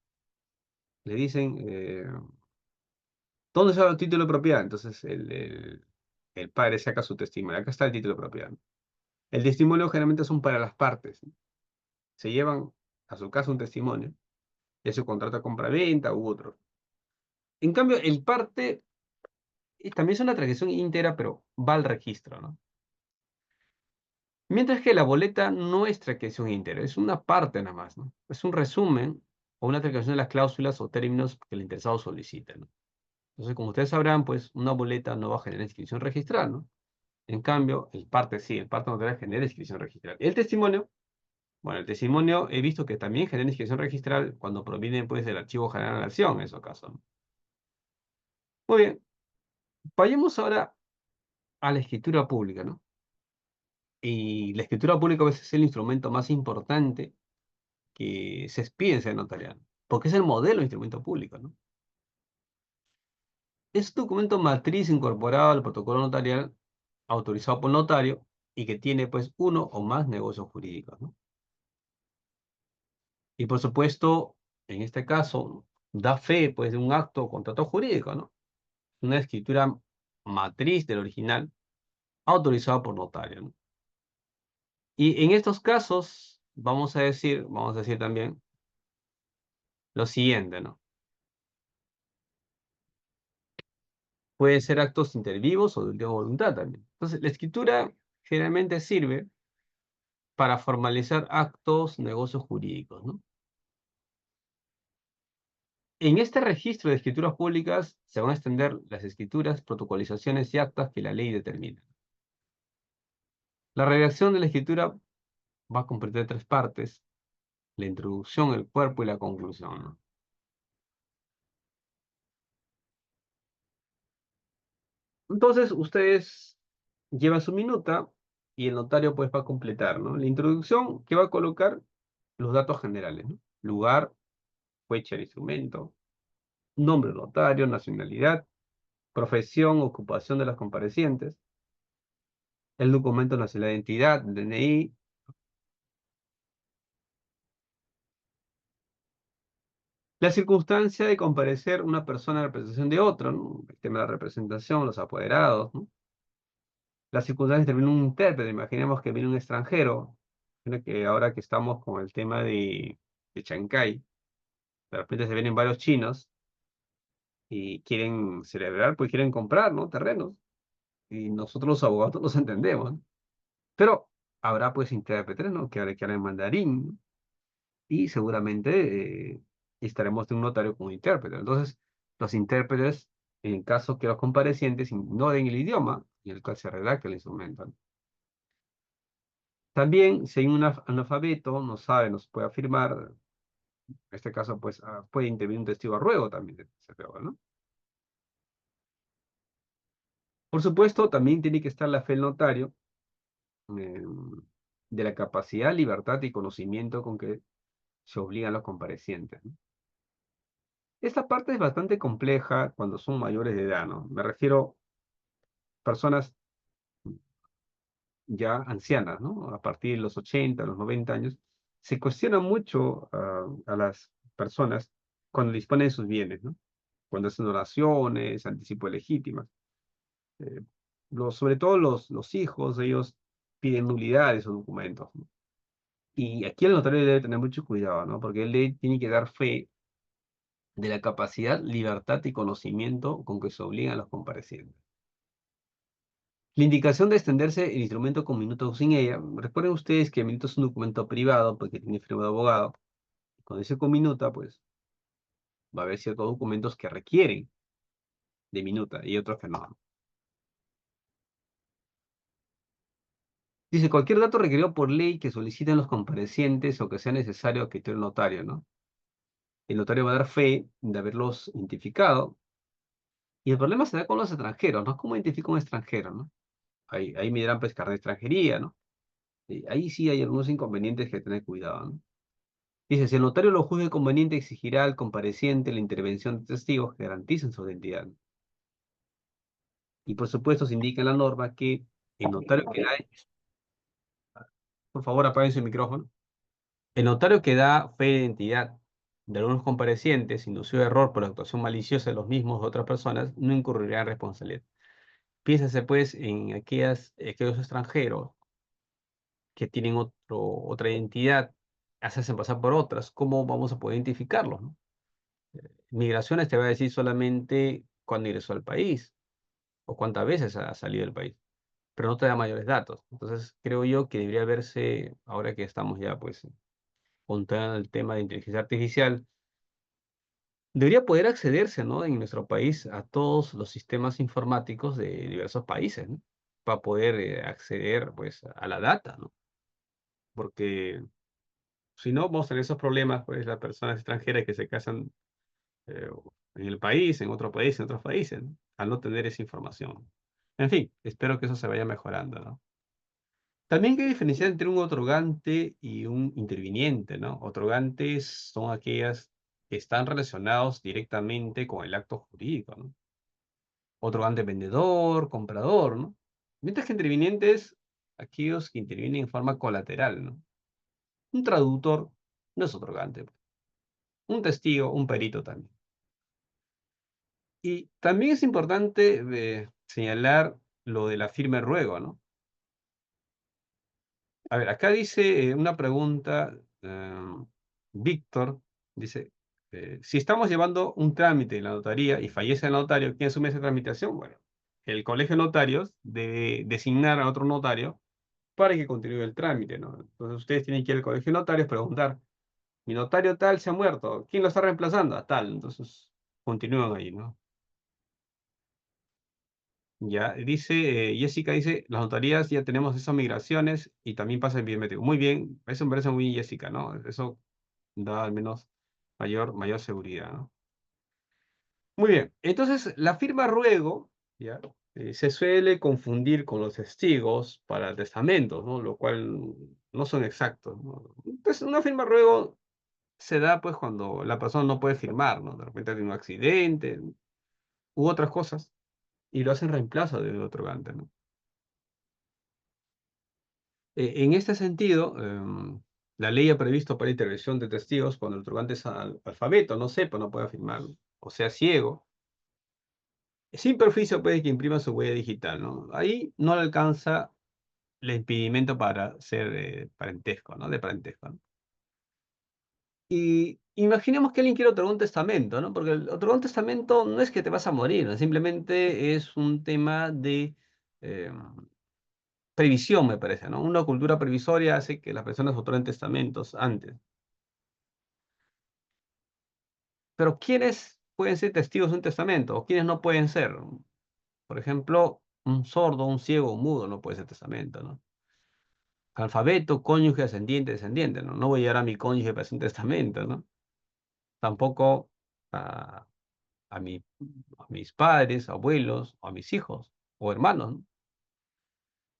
¿dónde está el título de propiedad? Entonces el padre saca su testimonio. Acá está el título de propiedad, ¿no? El testimonio generalmente son para las partes, ¿no? Se llevan a su casa un testimonio, ya se contrata compra-venta u otro. En cambio, el parte también es una transacción íntegra, pero va al registro, ¿no? Mientras que la boleta no es transacción íntegra, es una parte nada más, ¿no? Es un resumen o una transcripción de las cláusulas o términos que el interesado solicita, ¿no? Entonces, como ustedes sabrán, pues una boleta no va a generar inscripción registral, ¿no? En cambio, el parte sí, el parte notarial genera inscripción registral. El testimonio, bueno, el testimonio he visto que también genera inscripción registral cuando proviene, pues, del archivo general de la acción, en esos casos, ¿no? Muy bien, vayamos ahora a la escritura pública, ¿no? Y la escritura pública a veces es el instrumento más importante que se expide en sede notarial, porque es el modelo de instrumento público, ¿no? Es un documento matriz incorporado al protocolo notarial autorizado por el notario y que tiene, pues, uno o más negocios jurídicos, ¿no? Y por supuesto, en este caso, da fe, pues, de un acto o contrato jurídico, ¿no? Una escritura matriz del original autorizado por notario, ¿no? Y en estos casos, vamos a decir también lo siguiente, ¿no? Pueden ser actos intervivos o de última voluntad también. Entonces, la escritura generalmente sirve para formalizar actos, negocios jurídicos, ¿no? En este registro de escrituras públicas se van a extender las escrituras, protocolizaciones y actas que la ley determina. La redacción de la escritura va a comprender tres partes: la introducción, el cuerpo y la conclusión, ¿no? Entonces, ustedes llevan su minuta y el notario pues va a completar, ¿no? La introducción que va a colocar los datos generales, ¿no? Lugar, fecha del instrumento, nombre del notario, nacionalidad, profesión, ocupación de las comparecientes, el documento nacional de identidad, el DNI, la circunstancia de comparecer una persona en representación de otro, ¿no? El tema de la representación, los apoderados, ¿no? Las circunstancias de un intérprete, imaginemos que viene un extranjero, que ahora que estamos con el tema de Chancay, de repente se vienen varios chinos y quieren celebrar, pues quieren comprar, ¿no? Terrenos. Y nosotros los abogados no los entendemos, ¿no? Pero habrá pues intérpretes, ¿no? Que hablen mandarín, ¿no? Y seguramente estaremos de un notario con un intérprete. Entonces, los intérpretes, en caso que los comparecientes ignoren el idioma en el cual se redacta el instrumento, ¿no? También, si hay un analfabeto, no sabe, no se puede afirmar, En este caso, pues, puede intervenir un testigo a ruego también, se aprueba, ¿no? Por supuesto, también tiene que estar la fe del notario, eh, de la capacidad, libertad y conocimiento con que se obligan los comparecientes, ¿no? Esta parte es bastante compleja cuando son mayores de edad, ¿no? Me refiero a personas ya ancianas, ¿no? A partir de los 80, los 90 años, se cuestiona mucho a las personas cuando disponen de sus bienes, ¿no? Cuando hacen donaciones, anticipo legítimas. Eh, sobre todo los hijos, ellos piden nulidades o documentos, ¿no? Y aquí el notario debe tener mucho cuidado, ¿no? Porque tiene que dar fe de la capacidad, libertad y conocimiento con que se obligan los comparecientes. La indicación de extenderse el instrumento con minuto o sin ella. Recuerden ustedes que el minuto es un documento privado porque tiene firma de abogado. Cuando dice con minuta, pues va a haber ciertos documentos que requieren de minuta y otros que no. Dice, cualquier dato requerido por ley que soliciten los comparecientes o que sea necesario que esté el notario, ¿no? El notario va a dar fe de haberlos identificado. Y el problema se da con los extranjeros, ¿no? ¿Cómo identifico un extranjero, no? Ahí me dirán, pues, carnet de extranjería, ¿no? Y ahí sí hay algunos inconvenientes que tener cuidado, ¿no? Dice, si el notario lo juzgue conveniente, exigirá al compareciente la intervención de testigos que garanticen su identidad. Y por supuesto, se indica en la norma que el notario que da, por favor, apaguen su micrófono. El notario que da fe de identidad de algunos comparecientes, inducido de error por la actuación maliciosa de los mismos o otras personas, no incurrirá en responsabilidad. Piénsese, pues, en aquellos extranjeros que tienen otra identidad, hacerse pasar por otras. ¿Cómo vamos a poder identificarlos, no? Migraciones te va a decir solamente cuándo ingresó al país o cuántas veces ha salido del país, pero no te da mayores datos. Entonces, creo yo que debería verse, ahora que estamos ya, pues, con todo el tema de inteligencia artificial, debería poder accederse, ¿no? En nuestro país a todos los sistemas informáticos de diversos países, ¿no? Para poder acceder, pues, a la data, ¿no? Porque si no, vamos a tener esos problemas, pues, las personas extranjeras que se casan eh, en el país, en otro país, en otros países, ¿no? Al no tener esa información. En fin, espero que eso se vaya mejorando, ¿no? También hay que diferenciar entre un otorgante y un interviniente, ¿no? Otorgantes son aquellas que están relacionados directamente con el acto jurídico, ¿no? Otorgante vendedor, comprador, ¿no? Mientras que intervinientes, aquellos que intervienen en forma colateral, ¿no? Un traductor no es otorgante, pues. Un testigo, un perito también. Y también es importante señalar lo de la firma de ruego, ¿no? A ver, acá dice una pregunta, Víctor, dice, si estamos llevando un trámite en la notaría y fallece el notario, ¿quién asume esa tramitación? Bueno, el colegio de notarios debe designar a otro notario para que continúe el trámite, ¿no? Entonces ustedes tienen que ir al colegio de notarios, preguntar, mi notario tal se ha muerto, ¿quién lo está reemplazando? A tal, entonces continúan ahí, ¿no? Ya, dice, Jessica dice, las notarías ya tenemos esas migraciones y también pasa el biométrico. Muy bien, eso me parece muy bien, Jessica, ¿no? Eso da al menos mayor seguridad, ¿no? Muy bien, entonces la firma ruego, ¿ya? Se suele confundir con los testigos para testamentos, ¿no? Lo cual no son exactos, ¿no? Entonces, una firma ruego se da pues cuando la persona no puede firmar, ¿no? De repente tiene un accidente u otras cosas y lo hacen reemplazo del otorgante, ¿no? En este sentido, la ley ha previsto para intervención de testigos cuando el otorgante es alfabeto, no sepa, no puede afirmar, o sea, ciego, sin perjuicio puede que imprima su huella digital, ¿no? Ahí no le alcanza el impedimento para ser parentesco, ¿no? De parentesco, ¿no? Y imaginemos que alguien quiere otorgar un testamento, ¿no? Porque el otorgar un testamento no es que te vas a morir, ¿no? Simplemente es un tema de eh, previsión, me parece, ¿no? Una cultura previsoria hace que las personas otorguen testamentos antes. Pero ¿quiénes pueden ser testigos de un testamento o quiénes no pueden ser? Por ejemplo, un sordo, un ciego, un mudo no puede ser testamento, ¿no? Alfabeto, cónyuge, ascendiente, descendiente, ¿no? No voy a llevar a mi cónyuge para hacer un testamento, ¿no? tampoco a, a, mi- a mis padres, abuelos, o a mis hijos o hermanos, ¿no?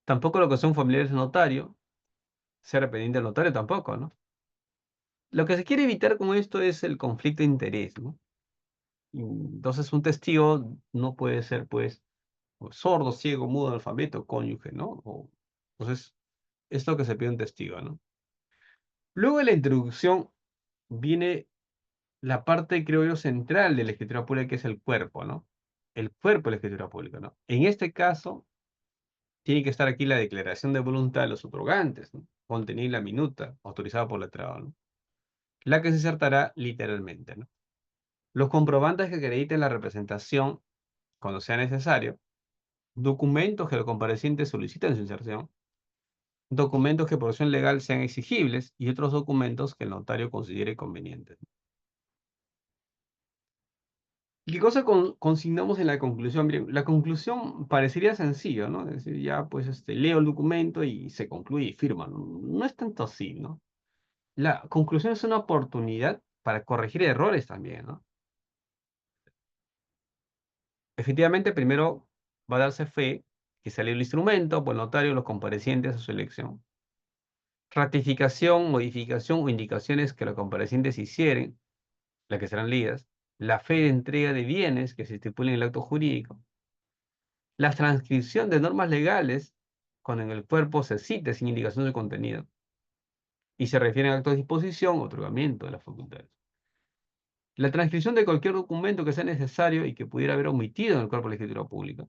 Tampoco lo que son familiares del notario, ser dependiente del notario tampoco, ¿no? Lo que se quiere evitar con esto es el conflicto de interés, ¿no? Y entonces un testigo no puede ser, pues, o sordo, ciego, mudo, analfabeto, cónyuge, ¿no? Entonces, es lo que se pide un testigo, ¿no? Luego de la introducción viene la parte, creo yo, central de la escritura pública, que es el cuerpo, ¿no? El cuerpo de la escritura pública, ¿no? En este caso, tiene que estar aquí la declaración de voluntad de los otorgantes, ¿no? Contenida en la minuta, autorizada por letrado, ¿no? La que se insertará literalmente, ¿no? Los comprobantes que acrediten la representación, cuando sea necesario, documentos que los comparecientes soliciten en su inserción, documentos que por acción legal sean exigibles y otros documentos que el notario considere convenientes. ¿Y qué cosa consignamos en la conclusión? Miren, la conclusión parecería sencillo, ¿no? Es decir, ya pues leo el documento y se concluye y firma. No, no es tanto así, ¿no? La conclusión es una oportunidad para corregir errores también, ¿no? Efectivamente, primero va a darse fe que salió el instrumento por el notario, los comparecientes a su elección. Ratificación, modificación o indicaciones que los comparecientes hicieren, las que serán leídas. La fe de entrega de bienes que se estipulen en el acto jurídico. La transcripción de normas legales cuando en el cuerpo se cite sin indicación de contenido y se refieren a actos de disposición o otorgamiento de las facultades. La transcripción de cualquier documento que sea necesario y que pudiera haber omitido en el cuerpo de la escritura pública.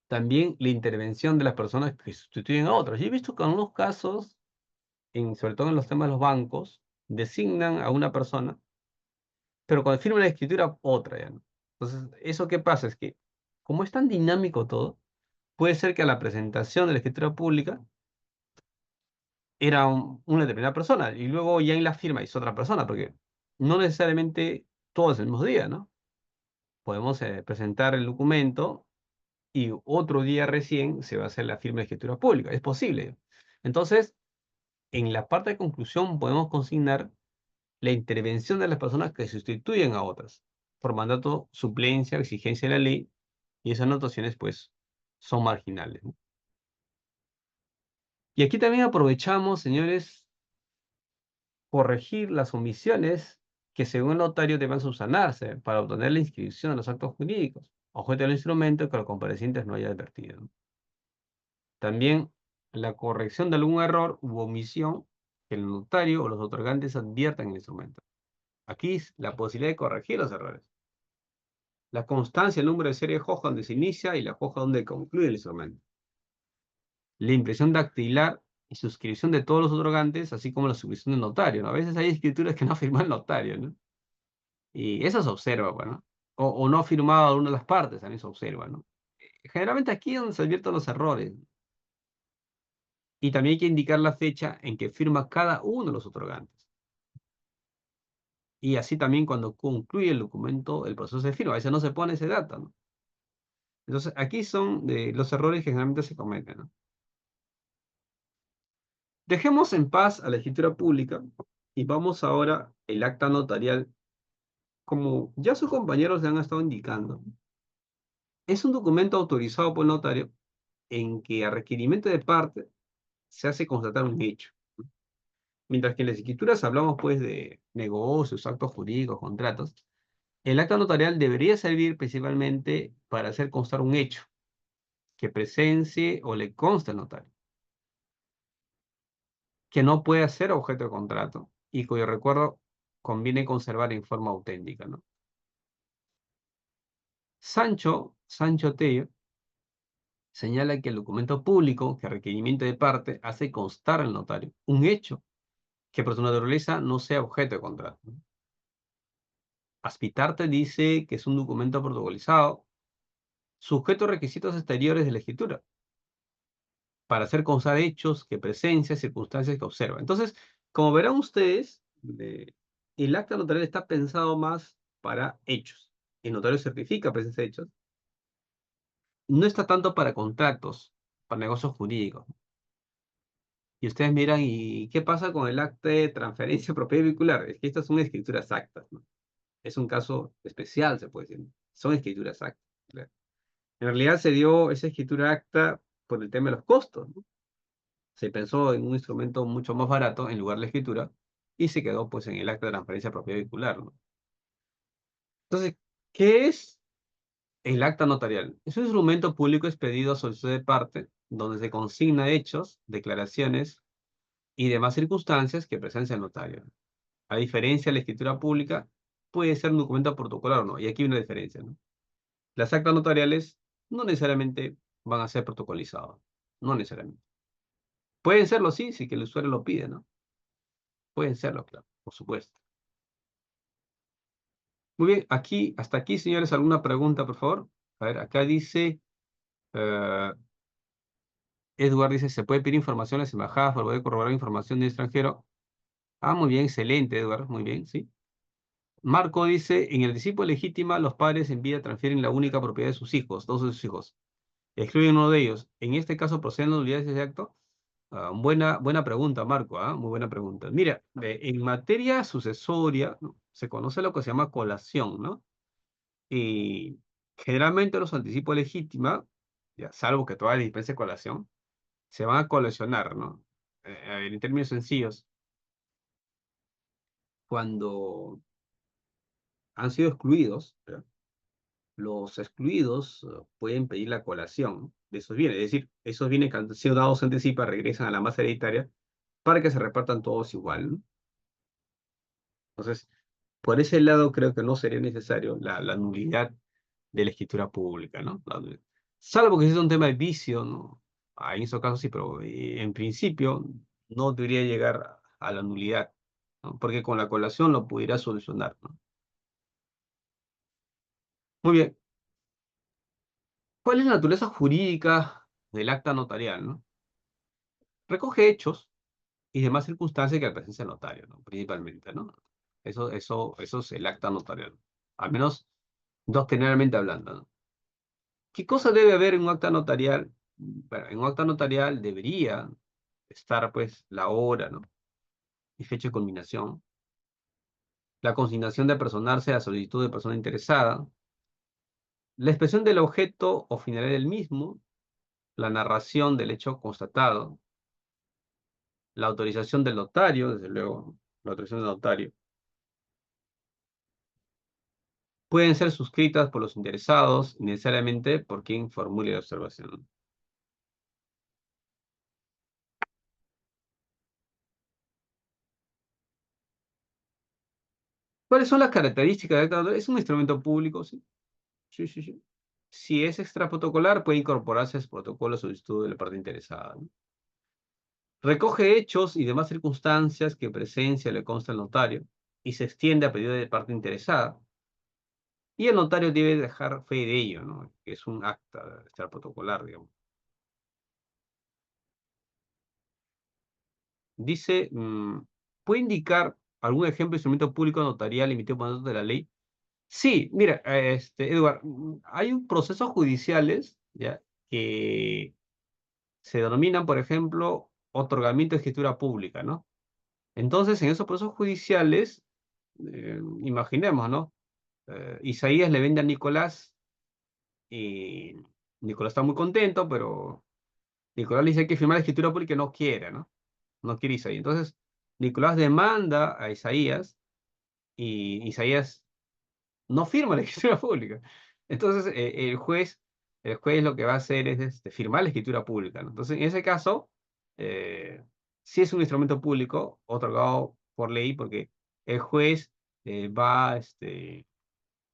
También la intervención de las personas que sustituyen a otras. Yo he visto que en algunos casos, sobre todo en los temas de los bancos, designan a una persona, pero cuando firma la escritura, otra ya, ¿no? Entonces, ¿eso qué pasa? Es que, como es tan dinámico todo, puede ser que a la presentación de la escritura pública era una determinada persona y luego ya en la firma es otra persona, porque no necesariamente todo es el mismo día, ¿no? Podemos presentar el documento y otro día recién se va a hacer la firma de escritura pública. Es posible. Entonces, en la parte de conclusión podemos consignar la intervención de las personas que sustituyen a otras por mandato, suplencia, exigencia de la ley, y esas anotaciones, pues, son marginales, ¿no? Y aquí también aprovechamos, señores, corregir las omisiones que según el notario deben subsanarse para obtener la inscripción de los actos jurídicos, objeto del instrumento que los comparecientes no haya advertido, ¿no? También la corrección de algún error u omisión que el notario o los otorgantes adviertan en el instrumento. Aquí es la posibilidad de corregir los errores. La constancia, el número de serie de hoja donde se inicia y la hoja donde concluye el instrumento. La impresión dactilar y suscripción de todos los otorgantes, así como la suscripción del notario, ¿no? A veces hay escrituras que no firma el notario, ¿no? Y eso se observa, bueno. O no ha firmado alguna de las partes, también se observa, ¿no? Generalmente aquí es donde se advierten los errores. Y también hay que indicar la fecha en que firma cada uno de los otorgantes. Y así también cuando concluye el documento, el proceso de firma. A veces no se pone ese dato, ¿no? Entonces, aquí son los errores que generalmente se cometen, ¿no? Dejemos en paz a la escritura pública y vamos ahora el acta notarial. Como ya sus compañeros le han estado indicando, es un documento autorizado por el notario en que a requerimiento de parte se hace constatar un hecho. Mientras que en las escrituras hablamos pues de negocios, actos jurídicos, contratos, el acta notarial debería servir principalmente para hacer constar un hecho que presencie o le conste al notario, que no puede ser objeto de contrato y cuyo recuerdo conviene conservar en forma auténtica, ¿no? Sancho Tello señala que el documento público, que a requerimiento de parte, hace constar al notario un hecho que por su naturaleza no sea objeto de contrato, ¿no? Aspitarte dice que es un documento protocolizado, sujeto a requisitos exteriores de la escritura, para hacer constar hechos que presencia, circunstancias que observa. Entonces, como verán ustedes, el acta notarial está pensado más para hechos. El notario certifica presencia de hechos. No está tanto para contratos, para negocios jurídicos. Y ustedes miran, ¿y qué pasa con el acta de transferencia de propiedad vehicular? Es que estas son escrituras actas, ¿no? Es un caso especial, se puede decir. Son escrituras actas. Claro. En realidad se dio esa escritura acta por el tema de los costos, ¿no? Se pensó en un instrumento mucho más barato en lugar de la escritura y se quedó pues en el acta de transferencia de propiedad vehicular, ¿no? Entonces, ¿qué es el acta notarial? Es un instrumento público expedido a solicitud de parte donde se consigna hechos, declaraciones y demás circunstancias que presencia el notario. A diferencia de la escritura pública, puede ser un documento protocolar o no. Y aquí hay una diferencia, ¿no? Las actas notariales no necesariamente van a ser protocolizadas. No necesariamente. Pueden serlo, sí, si que el usuario lo pide, ¿no? Pueden serlo, claro, por supuesto. Muy bien, aquí, hasta aquí, señores, ¿alguna pregunta, por favor? A ver, acá dice, eh, Edward dice, ¿se puede pedir información a las embajadas para poder corroborar información de extranjero? Ah, muy bien, excelente, Edward, muy bien, sí. Marco dice, en el discípulo legítima, los padres en vida transfieren la única propiedad de sus hijos, dos de sus hijos. Excluyen uno de ellos. En este caso, ¿proceden las nulidades de ese acto? Ah, buena pregunta, Marco, ¿ah? Muy buena pregunta. Mira, en materia sucesoria, ¿no? Se conoce lo que se llama colación, ¿no? Y generalmente los anticipos legítima, ya, salvo que todavía dispense colación, se van a colacionar, ¿no? A ver, en términos sencillos, cuando han sido excluidos, ¿ya? Los excluidos pueden pedir la colación de esos bienes, es decir, esos bienes que han sido dados anticipa regresan a la masa hereditaria para que se repartan todos igual, ¿no? Entonces, por ese lado creo que no sería necesario la nulidad de la escritura pública, ¿no? Salvo que sea un tema de vicio, ¿no? Ah, en esos casos sí, pero en principio no debería llegar a la nulidad, ¿no? Porque con la colación lo pudiera solucionar, ¿no? Muy bien. ¿Cuál es la naturaleza jurídica del acta notarial, ¿no? Recoge hechos y demás circunstancias que al presencia del notario, ¿no? Principalmente, ¿no? Eso es el acta notarial. Al menos doctrinalmente hablando, ¿no? ¿Qué cosa debe haber en un acta notarial? Bueno, en un acta notarial debería estar, pues, la hora, ¿no? Y fecha de culminación, la consignación de personarse a solicitud de persona interesada, la expresión del objeto o finalidad del mismo, la narración del hecho constatado, la autorización del notario, desde luego, ¿no? La autorización del notario. Pueden ser suscritas por los interesados, necesariamente por quien formule la observación. ¿Cuáles son las características del acta notarial? Es un instrumento público, sí. Sí, sí, sí. Si es extraprotocolar, puede incorporarse a ese protocolo a solicitud de la parte interesada, ¿no? Recoge hechos y demás circunstancias que presencia le consta al notario y se extiende a pedido de parte interesada. Y el notario debe dejar fe de ello, ¿no? Que es un acta extraprotocolar, digamos. Dice, ¿puede indicar algún ejemplo de instrumento público notarial emitido por mandato de la ley? Sí, mira, Eduard, hay un procesos judiciales, ¿ya? Que se denominan, por ejemplo, otorgamiento de escritura pública, ¿no? Entonces, en esos procesos judiciales, imaginemos, ¿no? Isaías le vende a Nicolás y Nicolás está muy contento, pero Nicolás le dice que firmar la escritura pública y no quiere, ¿no? No quiere Isaías. Entonces, Nicolás demanda a Isaías y Isaías no firma la escritura pública. Entonces, el juez lo que va a hacer es firmar la escritura pública, ¿no? Entonces, en ese caso, eh, sí es un instrumento público otorgado por ley, porque el juez va a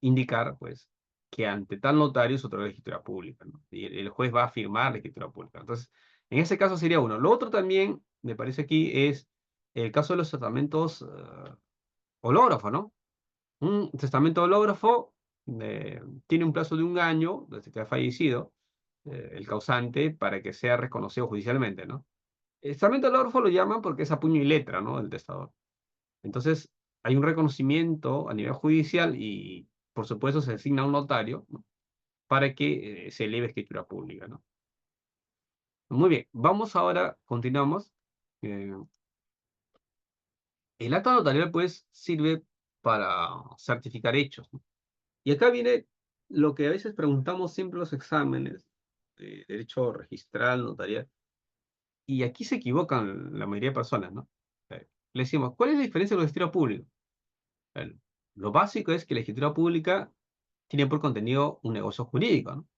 indicar, pues, que ante tal notario se otorga la escritura pública, ¿no? Y el juez va a firmar la escritura pública. Entonces, en ese caso sería uno. Lo otro también, me parece aquí, es el caso de los testamentos hológrafos, ¿no? Un testamento hológrafo tiene un plazo de un año desde que ha fallecido el causante para que sea reconocido judicialmente, ¿no? El testamento hológrafo lo llaman porque es a puño y letra, ¿no? Del testador. Entonces, hay un reconocimiento a nivel judicial y, por supuesto, se designa un notario, ¿no? Para que se eleve escritura pública, ¿no? Muy bien, vamos ahora, continuamos. Eh, el acta notarial, pues, sirve para certificar hechos, ¿no? Y acá viene lo que a veces preguntamos siempre en los exámenes de derecho registral, notarial, y aquí se equivocan la mayoría de personas, ¿no? Le decimos, ¿cuál es la diferencia con la escritura pública? Bueno, lo básico es que la escritura pública tiene por contenido un negocio jurídico, ¿no?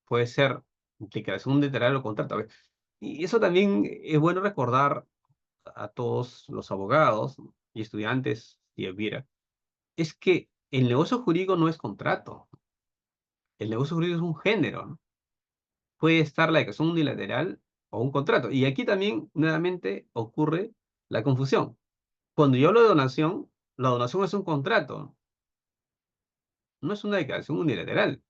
Puede ser declaración unilateral o contrato. A ver, y eso también es bueno recordar a todos los abogados, ¿no? Y estudiantes, si hubiera, es que el negocio jurídico no es contrato. El negocio jurídico es un género, ¿no? Puede estar la declaración unilateral o un contrato. Y aquí también, nuevamente, ocurre la confusión. Cuando yo hablo de donación, la donación es un contrato, no es una declaración unilateral.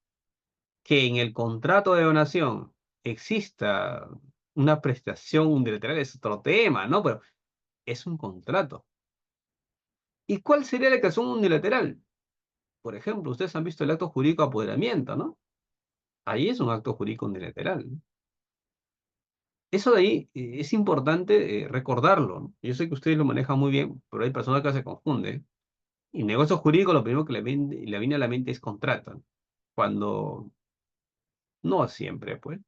Que en el contrato de donación exista una prestación unilateral es otro tema, ¿no? Pero es un contrato. ¿Y cuál sería la declaración unilateral? Por ejemplo, ustedes han visto el acto jurídico de apoderamiento, ¿no? Ahí es un acto jurídico unilateral, ¿no? Eso de ahí es importante recordarlo, ¿no? Yo sé que ustedes lo manejan muy bien, pero hay personas que se confunden. Y negocio jurídico, lo primero que le viene a la mente es contrato, ¿no? Cuando no siempre, pues.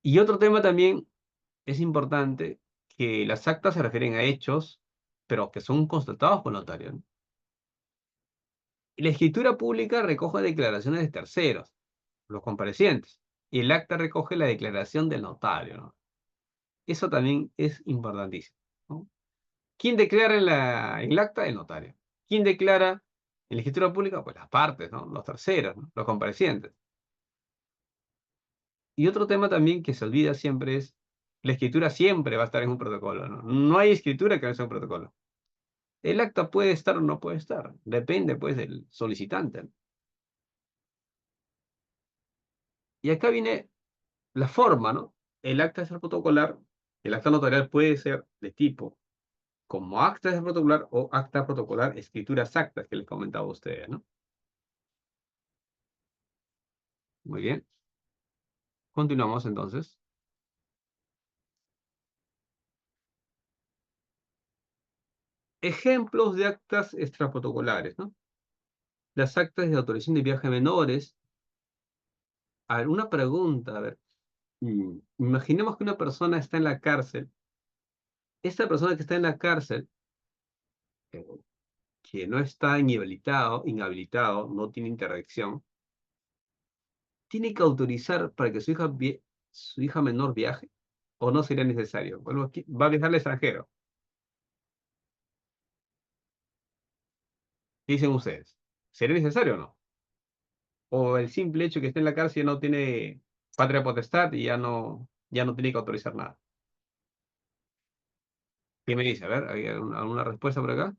Y otro tema también es importante que las actas se refieren a hechos, pero que son constatados por notario, ¿no? Y la escritura pública recoge declaraciones de terceros, los comparecientes, y el acta recoge la declaración del notario, ¿no? Eso también es importantísimo, ¿no? ¿Quién declara en el acta? El notario. ¿Quién declara en la escritura pública? Pues las partes, ¿no? Los terceros, ¿no? Los comparecientes. Y otro tema también que se olvida siempre es, la escritura siempre va a estar en un protocolo, ¿no? No hay escritura que no sea un protocolo. El acta puede estar o no puede estar, depende pues del solicitante, ¿no? Y acá viene la forma, ¿no? El acta de ser protocolar, el acta notarial puede ser de tipo como acta de ser protocolar o acta protocolar, escrituras actas que les comentaba a ustedes, ¿no? Muy bien, continuamos entonces. Ejemplos de actas extraprotocolares, ¿no? Las actas de autorización de viaje a menores. A ver, una pregunta, a ver. Imaginemos que una persona está en la cárcel. Esta persona que está en la cárcel, eh, que no está inhabilitado, no tiene interdicción, tiene que autorizar para que su hija menor viaje, o no sería necesario. Bueno, va a viajar al extranjero. ¿Qué dicen ustedes? ¿Sería necesario o no? O el simple hecho que esté en la cárcel ya no tiene patria potestad y ya no tiene que autorizar nada. ¿Qué me dice? A ver, ¿hay alguna respuesta por acá?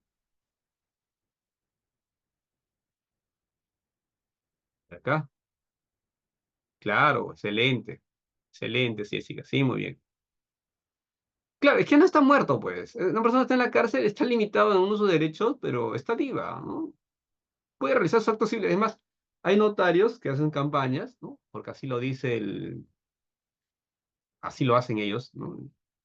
Acá. Claro, excelente. Excelente, sí, sí, sí, muy bien. Claro, es que no está muerto, pues. Una persona está en la cárcel, está limitado en uno de sus derechos, pero está viva, ¿no? Puede realizar sus actos civiles. Es más, hay notarios que hacen campañas, ¿no? Porque así lo dice así lo hacen ellos, ¿no?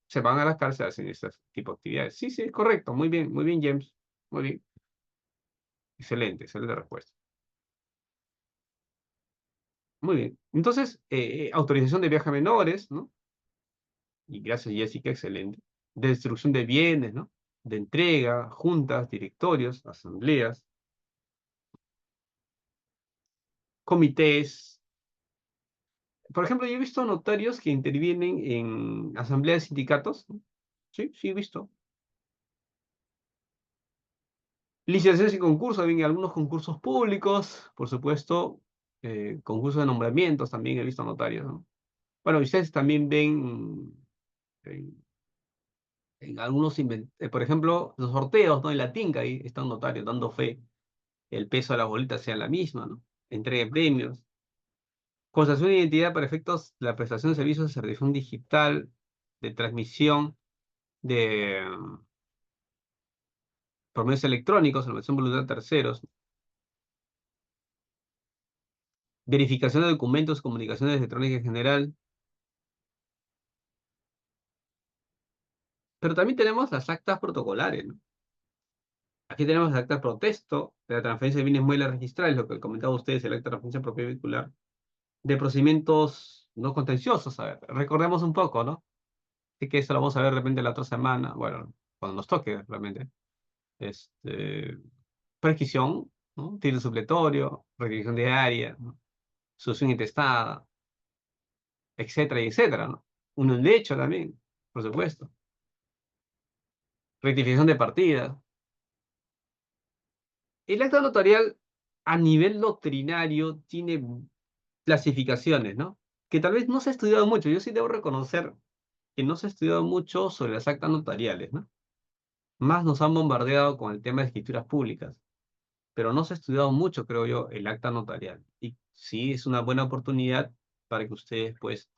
Se van a las cárceles, hacen este tipo de actividades. Sí, sí, correcto. Muy bien, James. Muy bien. Excelente, excelente respuesta. Muy bien. Entonces, autorización de viaje a menores, ¿no? Y gracias, Jessica, excelente. De destrucción de bienes, ¿no? De entrega, juntas, directorios, asambleas, comités. Por ejemplo, yo he visto notarios que intervienen en asambleas de sindicatos, ¿no? Sí, sí, he visto. Licitaciones y concursos, bien, algunos concursos públicos, por supuesto, concursos de nombramientos, también he visto notarios, ¿no? Bueno, ustedes también ven en algunos, por ejemplo, los sorteos, ¿no? En la tinca, ahí está un notario dando fe, el peso de la boleta sea la misma, ¿no? Entrega de premios. Constatación de identidad para efectos de la prestación de servicios de certificación digital, de transmisión de por medios electrónicos, información voluntaria de terceros, verificación de documentos, comunicaciones electrónicas en general, Pero también tenemos las actas protocolares, ¿no? Aquí tenemos el acta de protesto de la transferencia de bienes muebles registrales, lo que comentaba ustedes, el acta de transferencia de propiedad vehicular, de procedimientos no contenciosos. A ver, recordemos un poco, ¿no? Así que eso lo vamos a ver de repente la otra semana, bueno, cuando nos toque realmente. Este, prescripción, ¿no? Título supletorio, requisición diaria, ¿no? Sucesión intestada, etcétera, y etcétera, ¿no? Un hecho también, por supuesto. Rectificación de partidas. El acta notarial a nivel doctrinario tiene clasificaciones, ¿no? Que tal vez no se ha estudiado mucho. Yo sí debo reconocer que no se ha estudiado mucho sobre las actas notariales, ¿no? Más nos han bombardeado con el tema de escrituras públicas, pero no se ha estudiado mucho, creo yo, el acta notarial. Y sí es una buena oportunidad para que ustedes, pues,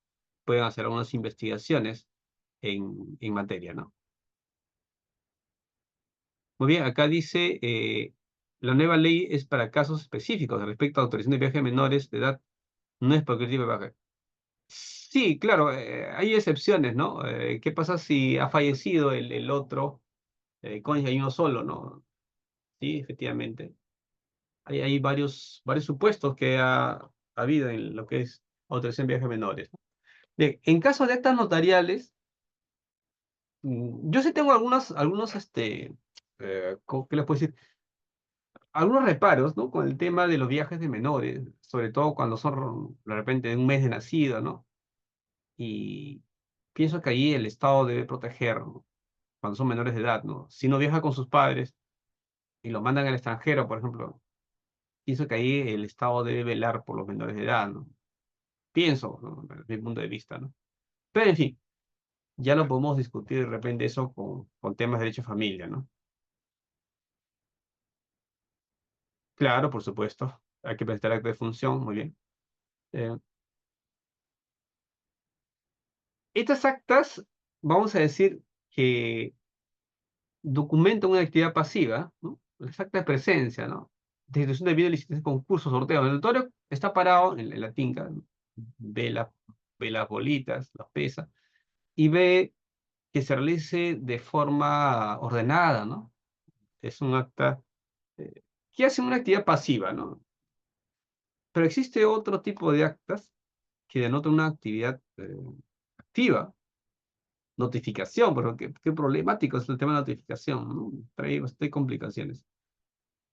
puedan hacer algunas investigaciones en materia, ¿no? Muy bien, acá dice, la nueva ley es para casos específicos respecto a autorización de viaje de menores de edad, no es para cualquier tipo de viaje. Sí, claro, hay excepciones, ¿no? ¿Qué pasa si ha fallecido el otro cónyuge hay uno solo, ¿no? Sí, efectivamente. Hay varios supuestos que ha habido en lo que es autorización de viajes menores, ¿no? Bien, en caso de actas notariales, yo sí tengo ¿qué les puedo decir? Algunos reparos, ¿no? Con el tema de los viajes de menores, sobre todo cuando son de repente de un mes de nacido, ¿no? Y pienso que ahí el Estado debe proteger, ¿no? Cuando son menores de edad, ¿no? Si no viaja con sus padres y lo mandan al extranjero, por ejemplo, pienso que ahí el Estado debe velar por los menores de edad, ¿no? Pienso, ¿no? Desde mi punto de vista, ¿no? Pero en fin, ya lo podemos discutir de repente eso con temas de derecho de familia, ¿no? Claro, por supuesto. Hay que presentar acta de función, muy bien. Eh, estas actas, vamos a decir que documentan una actividad pasiva, ¿no? Las actas de presencia, ¿no? Distribución de bienes, licitación, concursos, sorteos. El notario está parado en la tinca, ¿no? Ve, la- ve las bolitas, las pesa, y ve que se realice de forma ordenada, ¿no? Es un acta eh, que hace una actividad pasiva, ¿no? Pero existe otro tipo de actas que denotan una actividad activa, notificación, pero qué problemático es el tema de notificación, ¿no? Trae bastante complicaciones.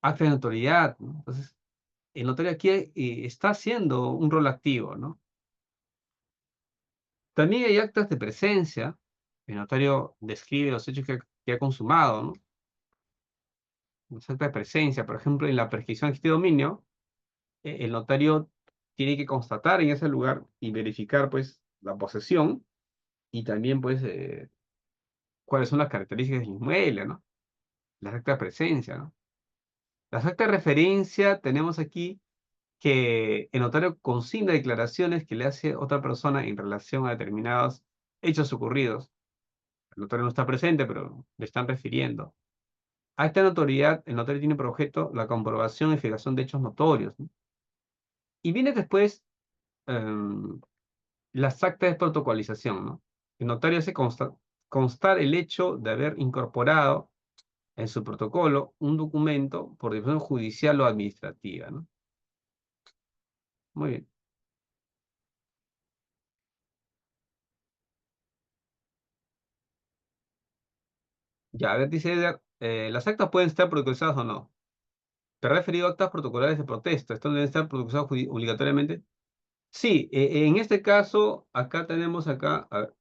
Acta de notoriedad, ¿no? Entonces, el notario aquí está haciendo un rol activo, ¿no? También hay actas de presencia. El notario describe los hechos que ha consumado, ¿no? Las actas de presencia, por ejemplo, en la prescripción de este dominio, el notario tiene que constatar en ese lugar y verificar, pues, la posesión y también, pues, cuáles son las características del inmueble, ¿no? Las actas de presencia, ¿no? Las actas de referencia tenemos aquí que el notario consigna declaraciones que le hace otra persona en relación a determinados hechos ocurridos. El notario no está presente, pero le están refiriendo. A esta notoriedad, el notario tiene por objeto la comprobación y fijación de hechos notorios, ¿no? Y viene después em, las actas de protocolización, ¿no? El notario hace constar el hecho de haber incorporado en su protocolo un documento por disposición judicial o administrativa, ¿no? Muy bien. Ya, a ver, dice Edgar, las actas pueden estar protocolizadas o no. ¿Te has referido a actas protocolares de protesta? ¿Esto deben estar protocolizadas obligatoriamente? Sí, en este caso, acá tenemos a ver,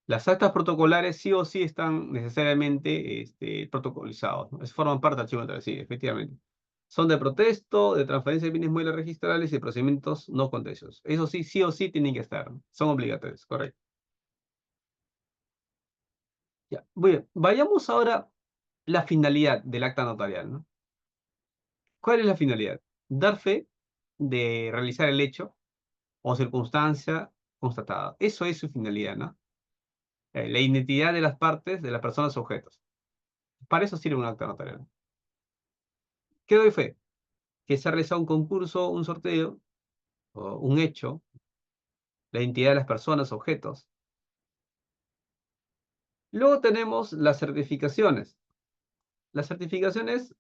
las actas protocolares sí o sí están necesariamente protocolizados, ¿no? Forman parte del archivo notarial, sí, efectivamente. Son de protesto, de transferencia de bienes muebles registrales y de procedimientos no contenciosos. Eso sí, sí o sí tienen que estar, ¿no? Son obligatorios, correcto. Ya, muy bien. Vayamos ahora a la finalidad del acta notarial, ¿no? ¿Cuál es la finalidad? Dar fe de realizar el hecho o circunstancia constatada. Eso es su finalidad, ¿no? La identidad de las partes, de las personas objetos. Para eso sirve un acta notarial. ¿Qué doy fe? Que se ha realizado un concurso, un sorteo, o un hecho, la identidad de las personas objetos, Luego tenemos las certificaciones. Las certificaciones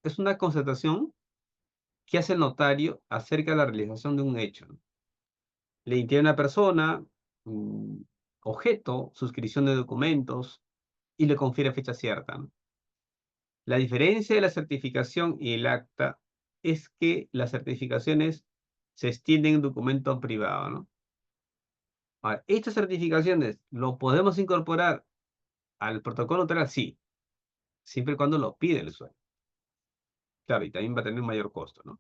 es una constatación que hace el notario acerca de la realización de un hecho, ¿no? Le identidad de una persona, mm, objeto, suscripción de documentos y le confiere fecha cierta, ¿no? La diferencia de la certificación y el acta es que las certificaciones se extienden en documento privado, ¿no? Ahora, estas certificaciones, ¿lo podemos incorporar al protocolo notarial? Sí, siempre y cuando lo pide el usuario. Claro, y también va a tener un mayor costo, ¿no?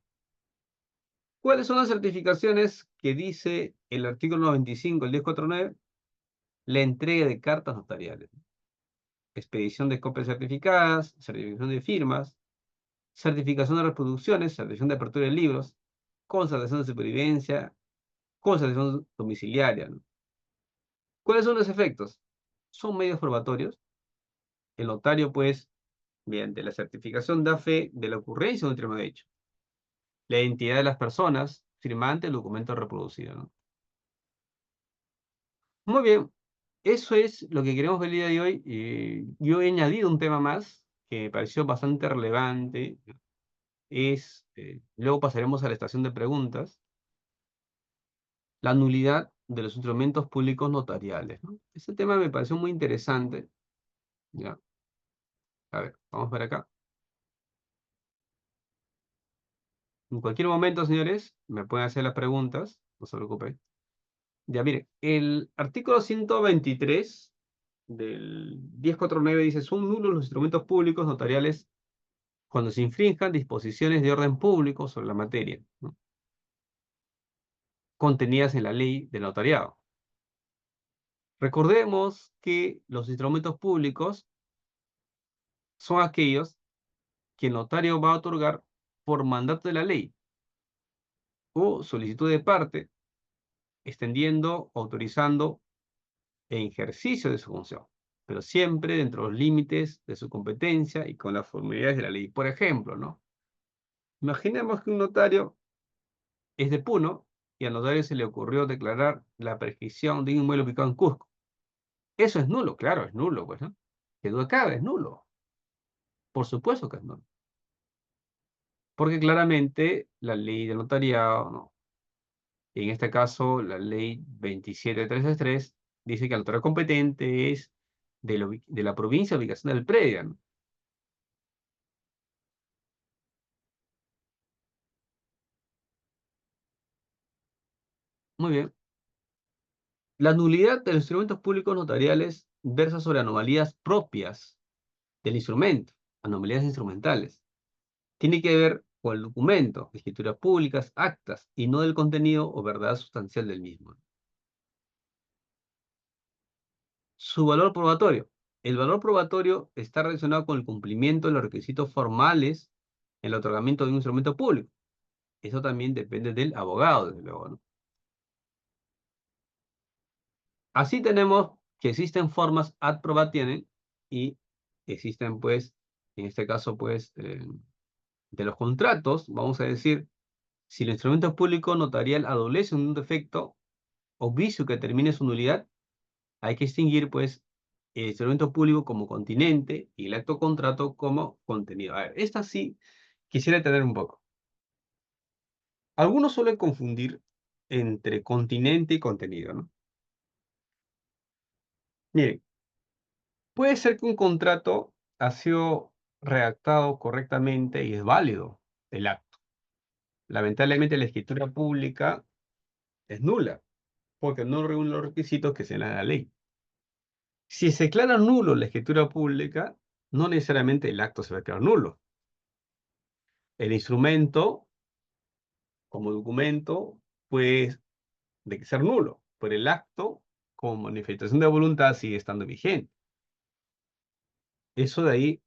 ¿Cuáles son las certificaciones que dice el artículo 95, el 1049? La entrega de cartas notariales, expedición de copias certificadas, certificación de firmas, certificación de reproducciones, certificación de apertura de libros, constatación de supervivencia, constatación domiciliaria, ¿no? ¿Cuáles son los efectos? Son medios probatorios. El notario, pues, mediante la certificación da fe de la ocurrencia de un determinado hecho. La identidad de las personas, firmante el documento reproducido, ¿no? Muy bien, eso es lo que queremos ver el día de hoy. Yo he añadido un tema más que me pareció bastante relevante. Luego pasaremos a la estación de preguntas, la nulidad de los instrumentos públicos notariales, ¿no? Ese tema me pareció muy interesante. Ya, a ver, vamos para acá. En cualquier momento, señores, me pueden hacer las preguntas, no se preocupen. Ya, mire, el artículo 123 del 1049 dice, son nulos los instrumentos públicos notariales cuando se infrinjan disposiciones de orden público sobre la materia, ¿no? Contenidas en la ley del notariado. Recordemos que los instrumentos públicos son aquellos que el notario va a otorgar por mandato de la ley o solicitud de parte, extendiendo, autorizando e ejercicio de su función, pero siempre dentro de los límites de su competencia y con las formalidades de la ley. Por ejemplo, ¿no? Imaginemos que un notario es de Puno y al notario se le ocurrió declarar la prescripción de un inmueble ubicado en Cusco. Eso es nulo, claro, es nulo, pues, ¿no? Que duda cabe, es nulo. Por supuesto que es nulo. Porque claramente la ley del notariado, ¿no? Y en este caso la ley 27363 dice que el notario competente es de la provincia de ubicación del predio, ¿no? Muy bien. La nulidad de los instrumentos públicos notariales versa sobre anomalías propias del instrumento, anomalías instrumentales. Tiene que ver con el documento, escrituras públicas, actas, y no del contenido o verdad sustancial del mismo. Su valor probatorio. El valor probatorio está relacionado con el cumplimiento de los requisitos formales en el otorgamiento de un instrumento público. Eso también depende del abogado, desde luego, ¿no? Así tenemos que existen formas ad probatione y existen, pues, en este caso, pues, de los contratos, vamos a decir, si el instrumento público notarial adolece un defecto o vicio que termine su nulidad, hay que distinguir, pues, el instrumento público como continente y el acto contrato como contenido. A ver, esta sí quisiera tener un poco. Algunos suelen confundir entre continente y contenido, ¿no? Miren, puede ser que un contrato ha sido redactado correctamente y es válido el acto. Lamentablemente la escritura pública es nula porque no reúne los requisitos que se dan en la ley. Si se declara nulo la escritura pública, no necesariamente el acto se va a declarar nulo. El instrumento, como documento, puede ser nulo, pero el acto, como manifestación de voluntad, sigue estando vigente. Eso de ahí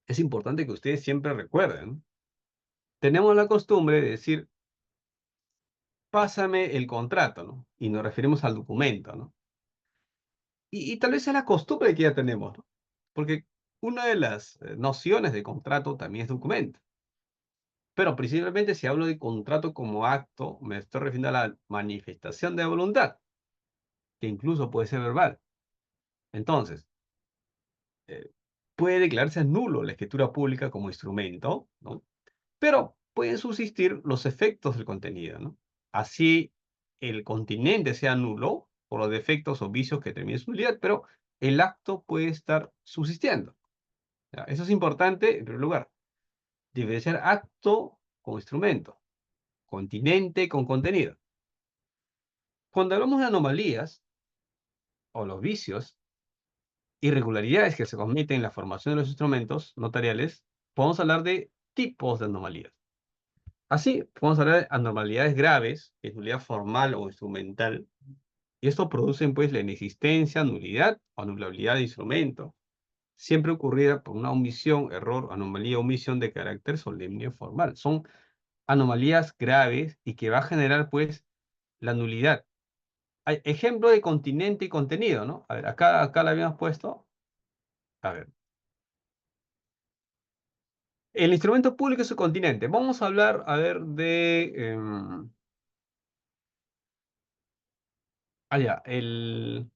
es importante que ustedes siempre recuerden. Tenemos la costumbre de decir, pásame el contrato, ¿no? Y nos referimos al documento, ¿no? Y tal vez es la costumbre que ya tenemos, ¿no? Porque una de las nociones de contrato también es documento. Pero principalmente si hablo de contrato como acto, me estoy refiriendo a la manifestación de voluntad, que incluso puede ser verbal. Entonces, puede declararse nulo la escritura pública como instrumento, ¿no? Pero pueden subsistir los efectos del contenido, ¿no? Así el continente sea nulo por los defectos o vicios que terminen su nulidad, pero el acto puede estar subsistiendo. ¿Ya? Eso es importante, en primer lugar. Diferenciar acto con instrumento, continente con contenido. Cuando hablamos de anomalías o los vicios, irregularidades que se cometen en la formación de los instrumentos notariales, podemos hablar de tipos de anomalías. Así, podemos hablar de anormalidades graves, que es nulidad formal o instrumental, y esto producen pues la inexistencia, nulidad o anulabilidad de instrumento, siempre ocurrida por una omisión, error, anomalía o omisión de carácter solemne o formal. Son anomalías graves y que va a generar pues la nulidad. Hay ejemplo de continente y contenido, ¿no? A ver, acá la habíamos puesto. A ver, el instrumento público es su continente. Vamos a hablar, a ver, de... ya, el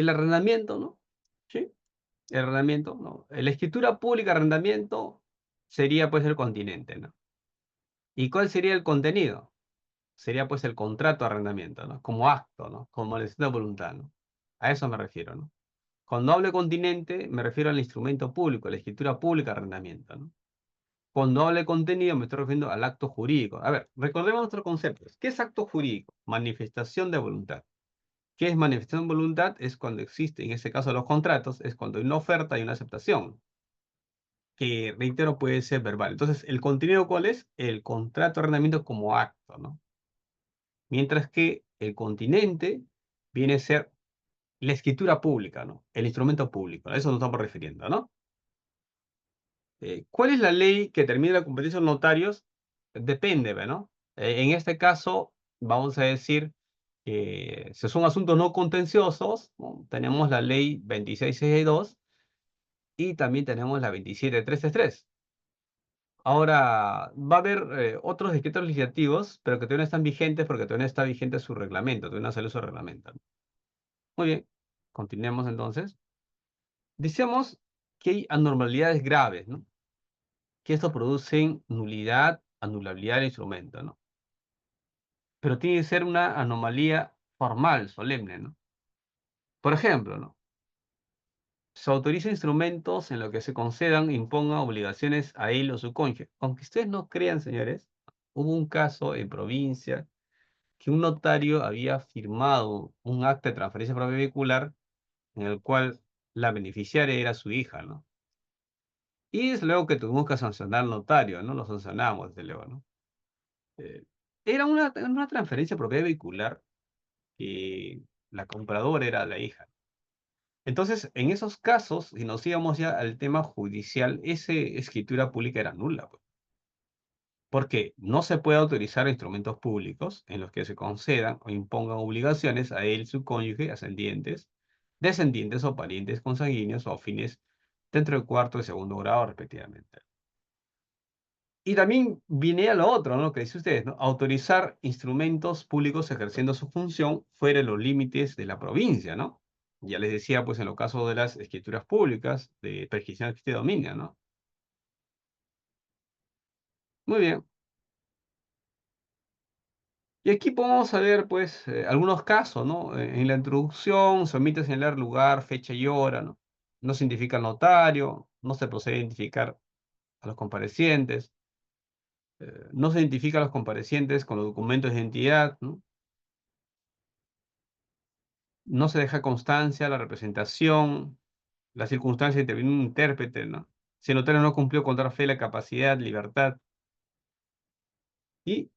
arrendamiento, ¿no? ¿Sí? El arrendamiento, ¿no? La escritura pública, arrendamiento, sería pues el continente, ¿no? ¿Y cuál sería el contenido? Sería pues el contrato de arrendamiento, ¿no? Como acto, ¿no? Como manifestación de voluntad, ¿no? A eso me refiero, ¿no? Cuando hablo de continente, me refiero al instrumento público, la escritura pública de arrendamiento, ¿no? Cuando hablo de contenido, me estoy refiriendo al acto jurídico. A ver, recordemos nuestros conceptos. ¿Qué es acto jurídico? Manifestación de voluntad. ¿Qué es manifestación de voluntad? Es cuando existe, en este caso los contratos, es cuando hay una oferta y una aceptación, que reitero puede ser verbal. Entonces, ¿el contenido cuál es? El contrato de arrendamiento como acto, ¿no? Mientras que el continente viene a ser la escritura pública, ¿no? El instrumento público. A eso nos estamos refiriendo, ¿no? ¿Cuál es la ley que termina la competencia de los notarios? Depende, ¿no? En este caso, vamos a decir que si son asuntos no contenciosos, ¿no? Tenemos la ley 2662 y también tenemos la 27333. Ahora, va a haber otros decretos legislativos, pero que todavía no están vigentes porque todavía no está vigente su reglamento, todavía no salió su reglamento. Muy bien, continuemos entonces. Decíamos que hay anormalidades graves, ¿no? Que esto producen nulidad, anulabilidad del instrumento, ¿no? Pero tiene que ser una anomalía formal, solemne, ¿no? Por ejemplo, ¿no? Se autoriza instrumentos en los que se concedan e impongan obligaciones a él o su cónyuge. Aunque ustedes no crean, señores, hubo un caso en provincia que un notario había firmado un acta de transferencia propia vehicular en el cual la beneficiaria era su hija, ¿no? Y es luego que tuvimos que sancionar al notario, ¿no? Lo sancionamos, desde luego, ¿no? Eh, era una transferencia propiedad vehicular y la compradora era la hija. Entonces, en esos casos, si nos íbamos ya al tema judicial, esa escritura pública era nula, pues, porque no se puede autorizar instrumentos públicos en los que se concedan o impongan obligaciones a él, su cónyuge, ascendientes, descendientes o parientes consanguíneos o afines dentro del cuarto y segundo grado, respectivamente. Y también viene a lo otro, ¿no? Lo que dice ustedes, ¿no? Autorizar instrumentos públicos ejerciendo su función fuera de los límites de la provincia, ¿no? Ya les decía, pues, en los casos de las escrituras públicas, de prescripción de dominio, ¿no? Muy bien. Y aquí podemos ver, pues, algunos casos, ¿no? En la introducción se omite señalar lugar, fecha y hora, ¿no? No se identifica al notario, no se procede a identificar a los comparecientes, no se identifica a los comparecientes con los documentos de identidad, ¿no? No se deja constancia, la representación, la circunstancia de intervenir un intérprete, ¿no? Si el notario no cumplió con dar fe la capacidad, libertad. Y,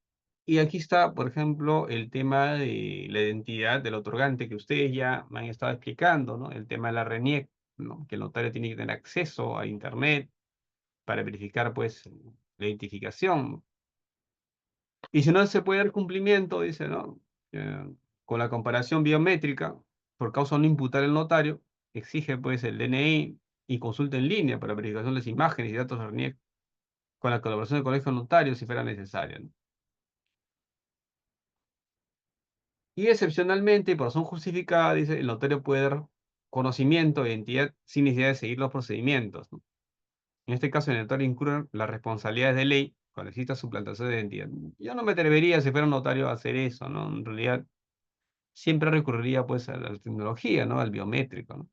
y aquí está, por ejemplo, el tema de la identidad del otorgante que ustedes ya me han estado explicando, ¿no? El tema de la RENIEC, ¿no? Que el notario tiene que tener acceso a Internet para verificar, pues, la identificación. Y si no se puede dar cumplimiento, dice, ¿no? Eh, con la comparación biométrica, por causa de no imputar el notario, exige pues el DNI y consulta en línea para verificación de las imágenes y datos de RNIEC con la colaboración del colegio de notarios si fuera necesario, ¿no? Y excepcionalmente, y por razón justificada, dice, el notario puede dar conocimiento de identidad sin necesidad de seguir los procedimientos, ¿no? En este caso, el notario incurre las responsabilidades de ley cuando exista suplantación de identidad. Yo no me atrevería, si fuera un notario, a hacer eso, ¿no? En realidad, siempre recurriría, pues, a la tecnología, ¿no? Al biométrico, ¿no?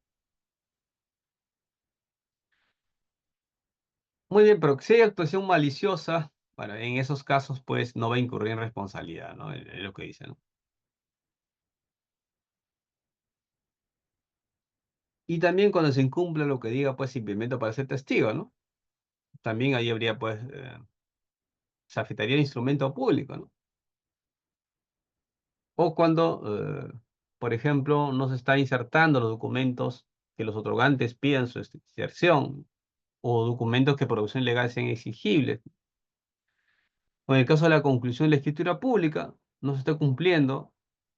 Muy bien, pero si hay actuación maliciosa, bueno, en esos casos, pues, no va a incurrir en responsabilidad, ¿no? Es lo que dice, ¿no? Y también cuando se incumple lo que diga, pues, simplemente para ser testigo, ¿no? También ahí habría, pues, se afectaría el instrumento público, ¿no? O cuando, por ejemplo, no se está insertando los documentos que los otorgantes pidan su inserción, o documentos que por opción legal sean exigibles. O en el caso de la conclusión de la escritura pública, no se está cumpliendo,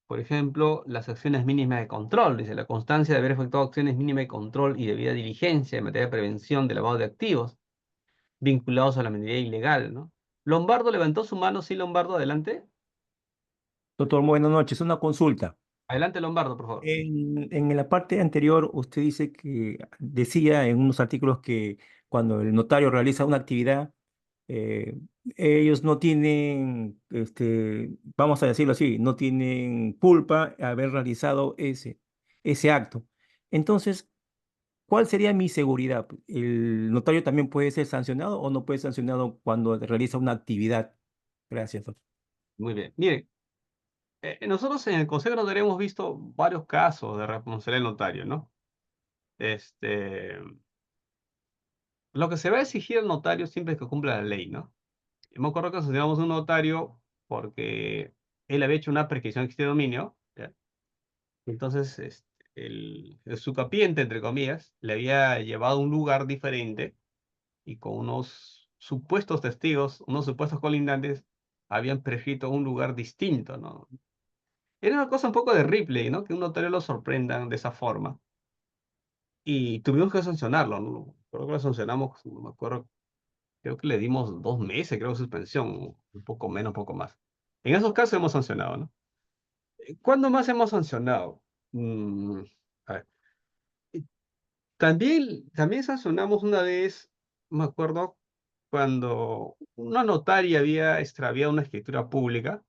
por ejemplo, las acciones mínimas de control. Dice, la constancia de haber efectuado acciones mínimas de control y debida diligencia en materia de prevención de lavado de activos vinculados a la minería ilegal, ¿no? Lombardo levantó su mano, sí, Lombardo, adelante. Doctor, buenas noches. Una consulta. Adelante, Lombardo, por favor. En la parte anterior, usted dice que decía en unos artículos que cuando el notario realiza una actividad, eh, ellos no tienen, vamos a decirlo así, no tienen culpa de haber realizado ese acto. Entonces, ¿cuál sería mi seguridad? ¿El notario también puede ser sancionado o no puede ser sancionado cuando realiza una actividad? Gracias, doctor. Muy bien. Mire, nosotros en el Consejo Notario hemos visto varios casos de responsabilidad del notario, ¿no? Este, lo que se va a exigir al notario siempre es que cumpla la ley, ¿no? Yo me acuerdo que sancionamos a un notario porque él había hecho una prescripción de dominio, ¿ya? Entonces, el sucapiente, entre comillas, le había llevado a un lugar diferente y con unos supuestos testigos, unos supuestos colindantes, habían prescrito un lugar distinto, ¿no? Era una cosa un poco de Ripley, ¿no? Que un notario lo sorprendan de esa forma. Y tuvimos que sancionarlo, ¿no? Creo que lo sancionamos, no me acuerdo, creo que le dimos 2 meses, creo, de suspensión, un poco menos, un poco más. En esos casos hemos sancionado, ¿no? ¿Cuándo más hemos sancionado? A ver, también sancionamos una vez, me acuerdo, cuando una notaria había extraviado una escritura pública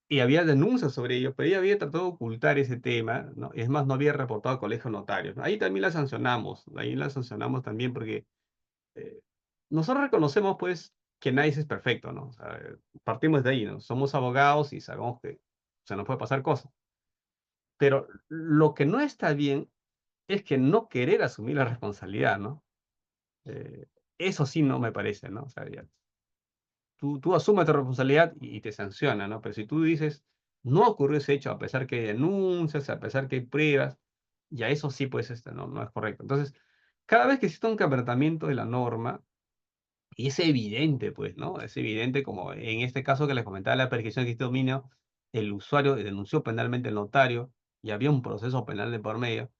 y había denuncias sobre ello, pero ella había tratado de ocultar ese tema, ¿no? Es más, no había reportado al colegio de notarios, ¿no? Ahí también la sancionamos, ahí la sancionamos también porque eh, nosotros reconocemos, pues, que nadie es perfecto, ¿no? O sea, partimos de ahí, ¿no? Somos abogados y sabemos que se nos puede pasar cosas. Pero lo que no está bien es que no querer asumir la responsabilidad, ¿no? Eh, eso sí no me parece, ¿no? O sea, ya, tú asumes tu responsabilidad y te sanciona, ¿no? Pero si tú dices, no ocurrió ese hecho, a pesar que hay denuncias, a pesar que hay pruebas, ya eso sí, pues, no es correcto. Entonces, cada vez que existe un quebrantamiento de la norma, y es evidente, pues, ¿no? Es evidente, como en este caso que les comentaba, la prescripción de este dominio, el usuario denunció penalmente al notario y había un proceso penal de por medio,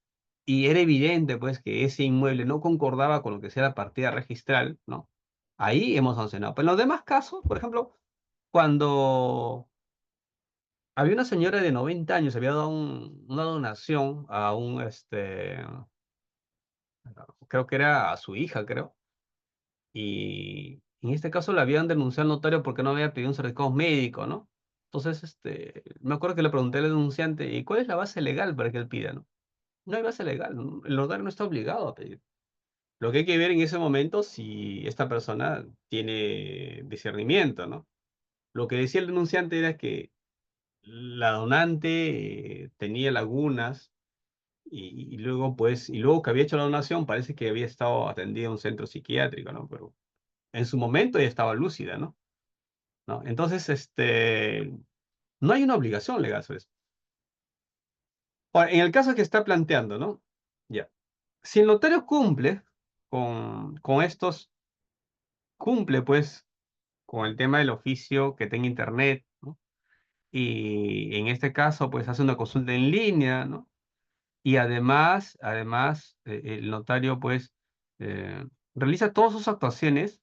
y era evidente, pues, que ese inmueble no concordaba con lo que sea la partida registral, ¿no? Ahí hemos sancionado. Pero en los demás casos, por ejemplo, cuando había una señora de 90 años, había dado una donación a creo que era a su hija, creo, y en este caso la habían denunciado al notario porque no había pedido un certificado médico, ¿no? Entonces, me acuerdo que le pregunté al denunciante, ¿y cuál es la base legal para que él pida, no? No hay base legal, ¿no? El notario no está obligado a pedir. Lo que hay que ver en ese momento si esta persona tiene discernimiento, ¿no? Lo que decía el denunciante era que la donante tenía lagunas y luego, pues, y luego que había hecho la donación, parece que había estado atendida en un centro psiquiátrico, ¿no? Pero en su momento ella estaba lúcida, ¿no? ¿No? Entonces, no hay una obligación legal sobre eso. Ahora, en el caso que está planteando, ¿no? Ya. Si el notario cumple con estos, cumple, pues, con el tema del oficio que tenga internet, ¿no? Y en este caso, pues, hace una consulta en línea, ¿no? Y además, el notario, pues, realiza todas sus actuaciones,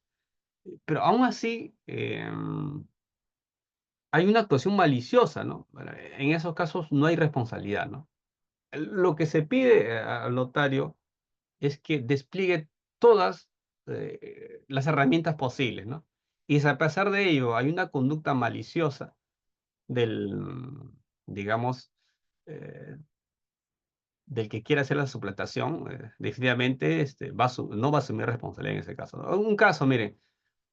pero aún así, hay una actuación maliciosa, ¿no? Bueno, en esos casos no hay responsabilidad, ¿no? Lo que se pide al notario es que despliegue todas las herramientas posibles, ¿no? Y si a pesar de ello hay una conducta maliciosa del, digamos, eh, del que quiera hacer la suplantación, definitivamente no va a asumir responsabilidad en ese caso, ¿no? Un caso, miren,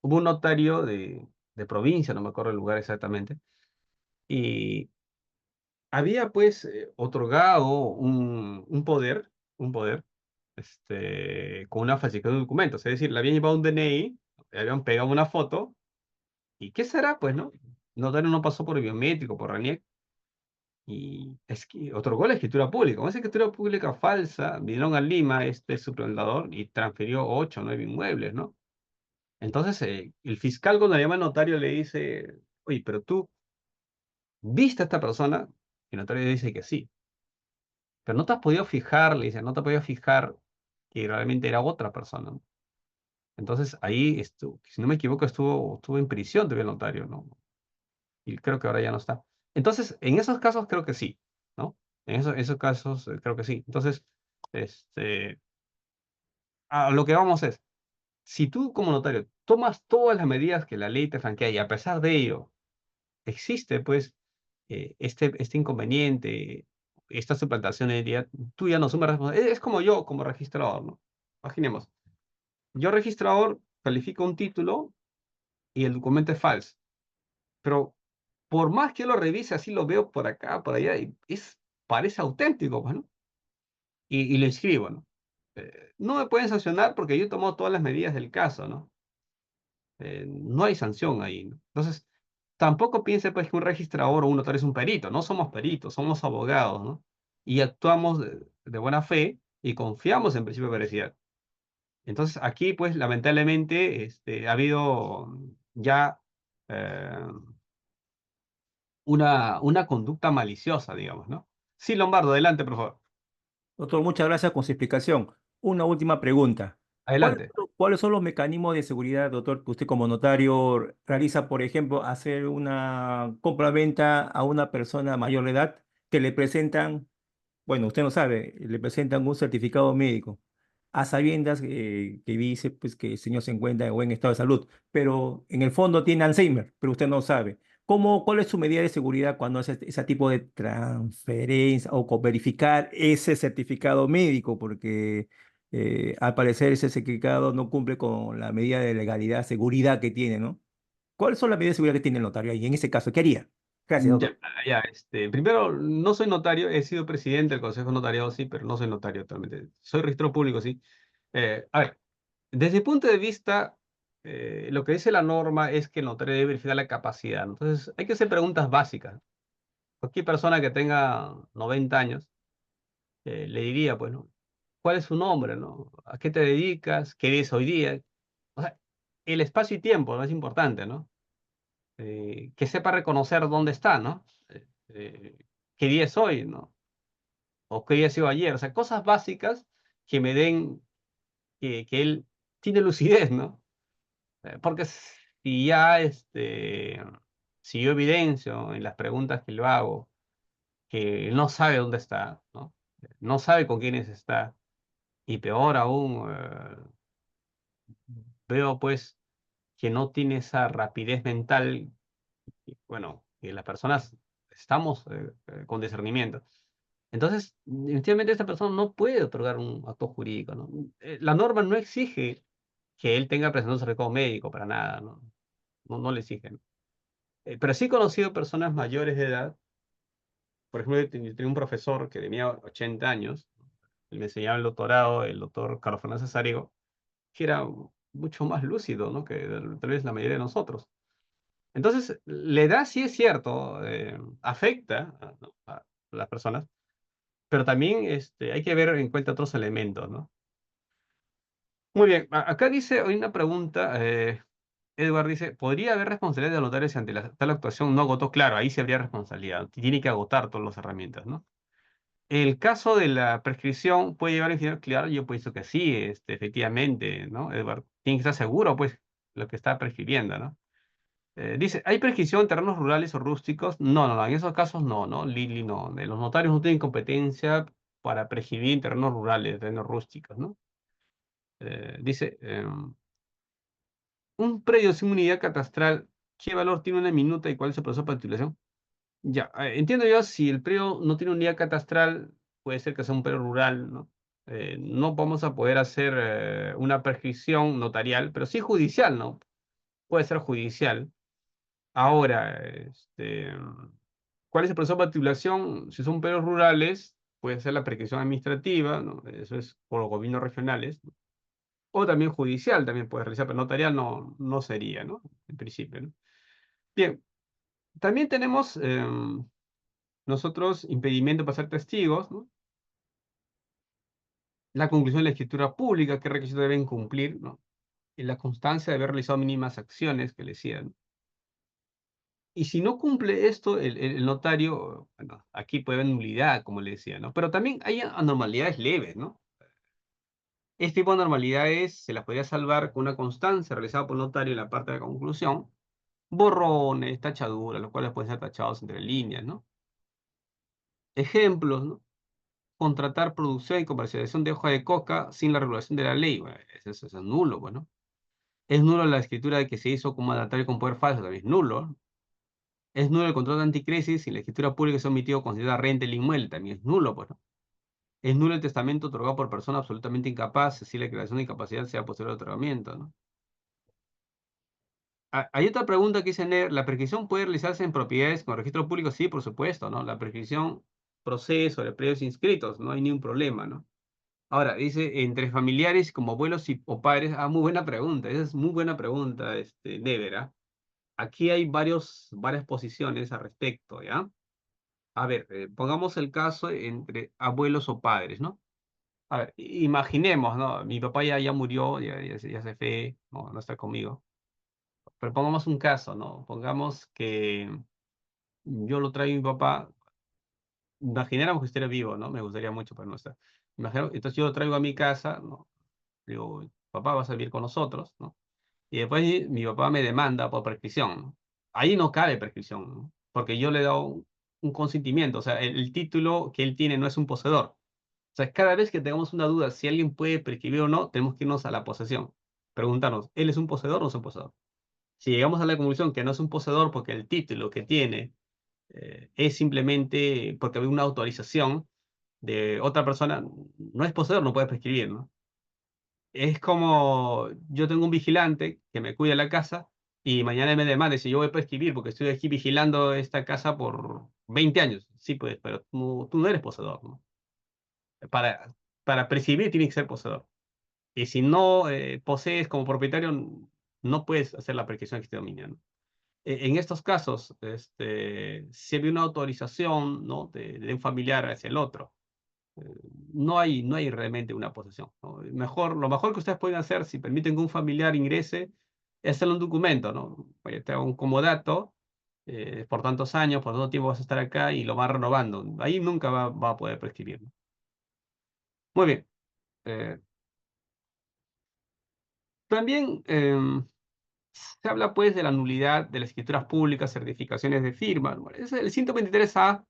hubo un notario de provincia, no me acuerdo el lugar exactamente, y había pues otorgado un poder, con una falsificación de documentos, es decir, le habían llevado un DNI, le habían pegado una foto, ¿y qué será? Pues, ¿no? El notario no pasó por el biométrico, por RANIEC, y es que otorgó la escritura pública. Con esa escritura pública falsa, vinieron a Lima este suplantador y transfirió 8 o 9 inmuebles, ¿no? Entonces, el fiscal cuando le llama al notario le dice, oye, pero tú, ¿viste a esta persona? Y el notario dice que sí. Pero no te has podido fijar, le dice, no te has podido fijar que realmente era otra persona, ¿no? Entonces ahí, si no me equivoco, estuvo en prisión todavía el notario, ¿no? Y creo que ahora ya no está. Entonces, en esos casos creo que sí, ¿no? En esos casos creo que sí. Entonces, este, a lo que vamos es, si tú como notario tomas todas las medidas que la ley te franquea y a pesar de ello existe, pues, este inconveniente, esta suplantación de identidad, tú ya no asumes responsabilidad. Es como yo, como registrador, ¿no? Imaginemos, yo registrador califico un título y el documento es falso, pero por más que yo lo revise, así lo veo por acá, por allá, y parece auténtico, pues, ¿no? Y lo inscribo, ¿no? No me pueden sancionar porque yo he tomado todas las medidas del caso, ¿no? No hay sanción ahí, ¿no? Entonces, tampoco piense pues que un registrador o un notario es un perito, no somos peritos, somos abogados, ¿no? Y actuamos de buena fe y confiamos en principio de veracidad. Entonces, aquí pues lamentablemente ha habido ya eh, una conducta maliciosa, digamos, ¿no? Sí, Lombardo, adelante, por favor. Doctor, muchas gracias por su explicación. Una última pregunta. Adelante. ¿Cuáles son los mecanismos de seguridad, doctor, que usted como notario realiza, por ejemplo, hacer una compra-venta a una persona mayor de edad que le presentan, bueno, usted no sabe, le presentan un certificado médico a sabiendas que dice pues, que el señor se encuentra en buen estado de salud, pero en el fondo tiene Alzheimer, pero usted no sabe? ¿Cuál es su medida de seguridad cuando hace ese tipo de transferencia o verificar ese certificado médico? Porque al parecer ese certificado no cumple con la medida de legalidad, seguridad que tiene, ¿no? ¿Cuáles son las medidas de seguridad que tiene el notario ahí? En ese caso, ¿qué haría? Gracias, Ya, doctor. ya, primero, no soy notario, he sido presidente del Consejo Notariado, sí, pero no soy notario actualmente. Soy registro público, sí. A ver, desde el punto de vista, lo que dice la norma es que el notario debe verificar la capacidad, ¿no? Entonces, hay que hacer preguntas básicas. Cualquier persona que tenga 90 años, le diría, pues, ¿no? ¿Cuál es su nombre, no? ¿A qué te dedicas? ¿Qué eres hoy día? O sea, el espacio y tiempo, ¿no? Es importante, ¿no? Que sepa reconocer dónde está, ¿no? Eh, ¿Qué día es hoy, no? O qué día ha sido ayer. O sea, cosas básicas que me den que él tiene lucidez, ¿no? Porque si ya, si yo evidencio en las preguntas que le hago que él no sabe dónde está, ¿no? No sabe con quiénes está, y peor aún, veo pues que no tiene esa rapidez mental, y, bueno, que las personas estamos con discernimiento. Entonces, definitivamente esta persona no puede otorgar un acto jurídico, ¿no? La norma no exige que él tenga presentado un certificado médico para nada, ¿no? No le exigen. Pero sí he conocido personas mayores de edad. Por ejemplo, yo tenía un profesor que tenía 80 años, él me enseñaba el doctorado, el doctor Carlos Fernández Cesárego, que era mucho más lúcido, ¿no? Que tal vez la mayoría de nosotros. Entonces, la edad sí es cierto, afecta ¿no? a las personas, pero también hay que ver en cuenta otros elementos, ¿no? Muy bien, acá dice, hay una pregunta, Edward dice, ¿podría haber responsabilidad del notario si ante tal actuación no agotó? Claro, ahí sí habría responsabilidad, tiene que agotar todas las herramientas, ¿no? El caso de la prescripción puede llevar a infinidad, claro, yo pienso que sí, efectivamente, ¿no? Edward, tiene que estar seguro, pues, lo que está prescribiendo, ¿no? Dice, ¿hay prescripción en terrenos rurales o rústicos? No, no, no, en esos casos no, ¿no? Lili, no. Los notarios no tienen competencia para prescribir en terrenos rurales, terrenos rústicos, ¿no? Dice, un predio sin unidad catastral, ¿qué valor tiene una minuta y cuál es el proceso para titulación? Ya, entiendo yo, si el predio no tiene unidad catastral, puede ser que sea un predio rural, ¿no? No vamos a poder hacer una prescripción notarial, pero sí judicial, ¿no? Puede ser judicial. Ahora, ¿cuál es el proceso de titulación? Si son predios rurales, puede ser la prescripción administrativa, ¿no? Eso es por los gobiernos regionales, ¿no? O también judicial, también puede realizar, pero notarial no, no sería, ¿no? En principio, ¿no? Bien, también tenemos nosotros impedimento para ser testigos, ¿no? La conclusión de la escritura pública, qué requisitos deben cumplir, ¿no? Y la constancia de haber realizado mínimas acciones que le decía, ¿no? Y si no cumple esto, el notario, bueno, aquí puede haber nulidad, como le decía, ¿no? Pero también hay anormalidades leves, ¿no? Este tipo de anormalidades se las podría salvar con una constancia realizada por el notario en la parte de la conclusión, borrones, tachaduras, los cuales pueden ser tachados entre líneas, ¿no? Ejemplos, ¿no? Contratar producción y comercialización de hoja de coca sin la regulación de la ley. Bueno, eso es nulo, bueno. Es nulo la escritura de que se hizo como mandatario con poder falso, también es nulo, ¿no? Es nulo el contrato de anticrisis si la escritura pública se omitió considera renta el inmueble, también es nulo, pues, ¿no? Es nulo el testamento otorgado por persona absolutamente incapaz, si la declaración de incapacidad sea posterior al otorgamiento, ¿no? Hay otra pregunta que dice Ner, ¿la prescripción puede realizarse en propiedades con registro público? Sí, por supuesto, ¿no? La prescripción procede sobre predios inscritos, no hay ningún problema, ¿no? Ahora, dice, entre familiares como abuelos o padres, muy buena pregunta, esa es muy buena pregunta, Never, ¿ah? Aquí hay varias posiciones al respecto, ¿ya? A ver, pongamos el caso entre abuelos o padres, ¿no? A ver, imaginemos, ¿no? Mi papá ya murió, ya se fue, no está conmigo. Pero pongamos un caso, ¿no? Pongamos que yo lo traigo a mi papá, imagináramos que estuviera vivo, ¿no? Me gustaría mucho, pero no está. Entonces yo lo traigo a mi casa, ¿no? Digo, papá, vas a vivir con nosotros, ¿no? Y después mi papá me demanda por prescripción, ¿no? Ahí no cabe prescripción, ¿no? Porque yo le he dado un consentimiento, o sea, el título que él tiene no es un poseedor. O sea, cada vez que tengamos una duda si alguien puede prescribir o no, tenemos que irnos a la posesión. Preguntarnos, ¿él es un poseedor o no es un poseedor? Si llegamos a la conclusión que no es un poseedor porque el título que tiene es simplemente porque hay una autorización de otra persona, no es poseedor, no puede prescribir, ¿no? Es como yo tengo un vigilante que me cuida la casa y mañana me demanda y dice, yo voy a prescribir porque estoy aquí vigilando esta casa por 20 años. Sí, pues, pero tú no eres poseedor, ¿no? Para, para prescribir tiene que ser poseedor. Y si no posees como propietario, no puedes hacer la prescripción de este dominio, ¿no? En estos casos, si hay una autorización, ¿no? de un familiar hacia el otro, eh, no hay realmente una posesión, ¿no? Lo mejor que ustedes pueden hacer, si permiten que un familiar ingrese, es hacerle un documento, ¿no? Oye, te hago un comodato, por tantos años, por tanto tiempo vas a estar acá y lo vas renovando. Ahí nunca va a poder prescribir, ¿no? Muy bien. Eh, también se habla pues de la nulidad de las escrituras públicas, certificaciones de firma, ¿no? El 123A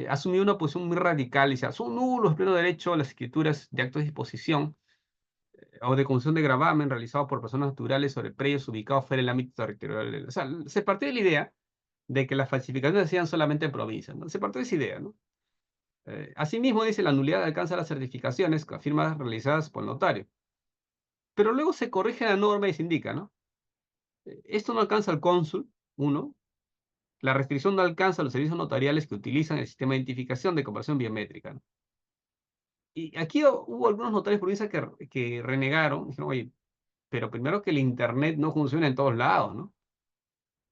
asumió una posición muy radical y dice, son nulos de pleno derecho las escrituras de actos de disposición o de concesión de gravamen realizados por personas naturales sobre predios ubicados fuera del ámbito territorial. O sea, se partió de la idea de que las falsificaciones se hacían solamente en provincias, ¿no? Se partió de esa idea, ¿no? Asimismo, dice, la nulidad alcanza las certificaciones con firmas realizadas por el notario. Pero luego se corrige la norma y se indica, ¿no? Esto no alcanza al cónsul, uno. La restricción no alcanza a los servicios notariales que utilizan el sistema de identificación de comparación biométrica, ¿no? Y aquí hubo algunos notarios de provincia que renegaron, dijeron, oye, pero primero que el Internet no funciona en todos lados, ¿no?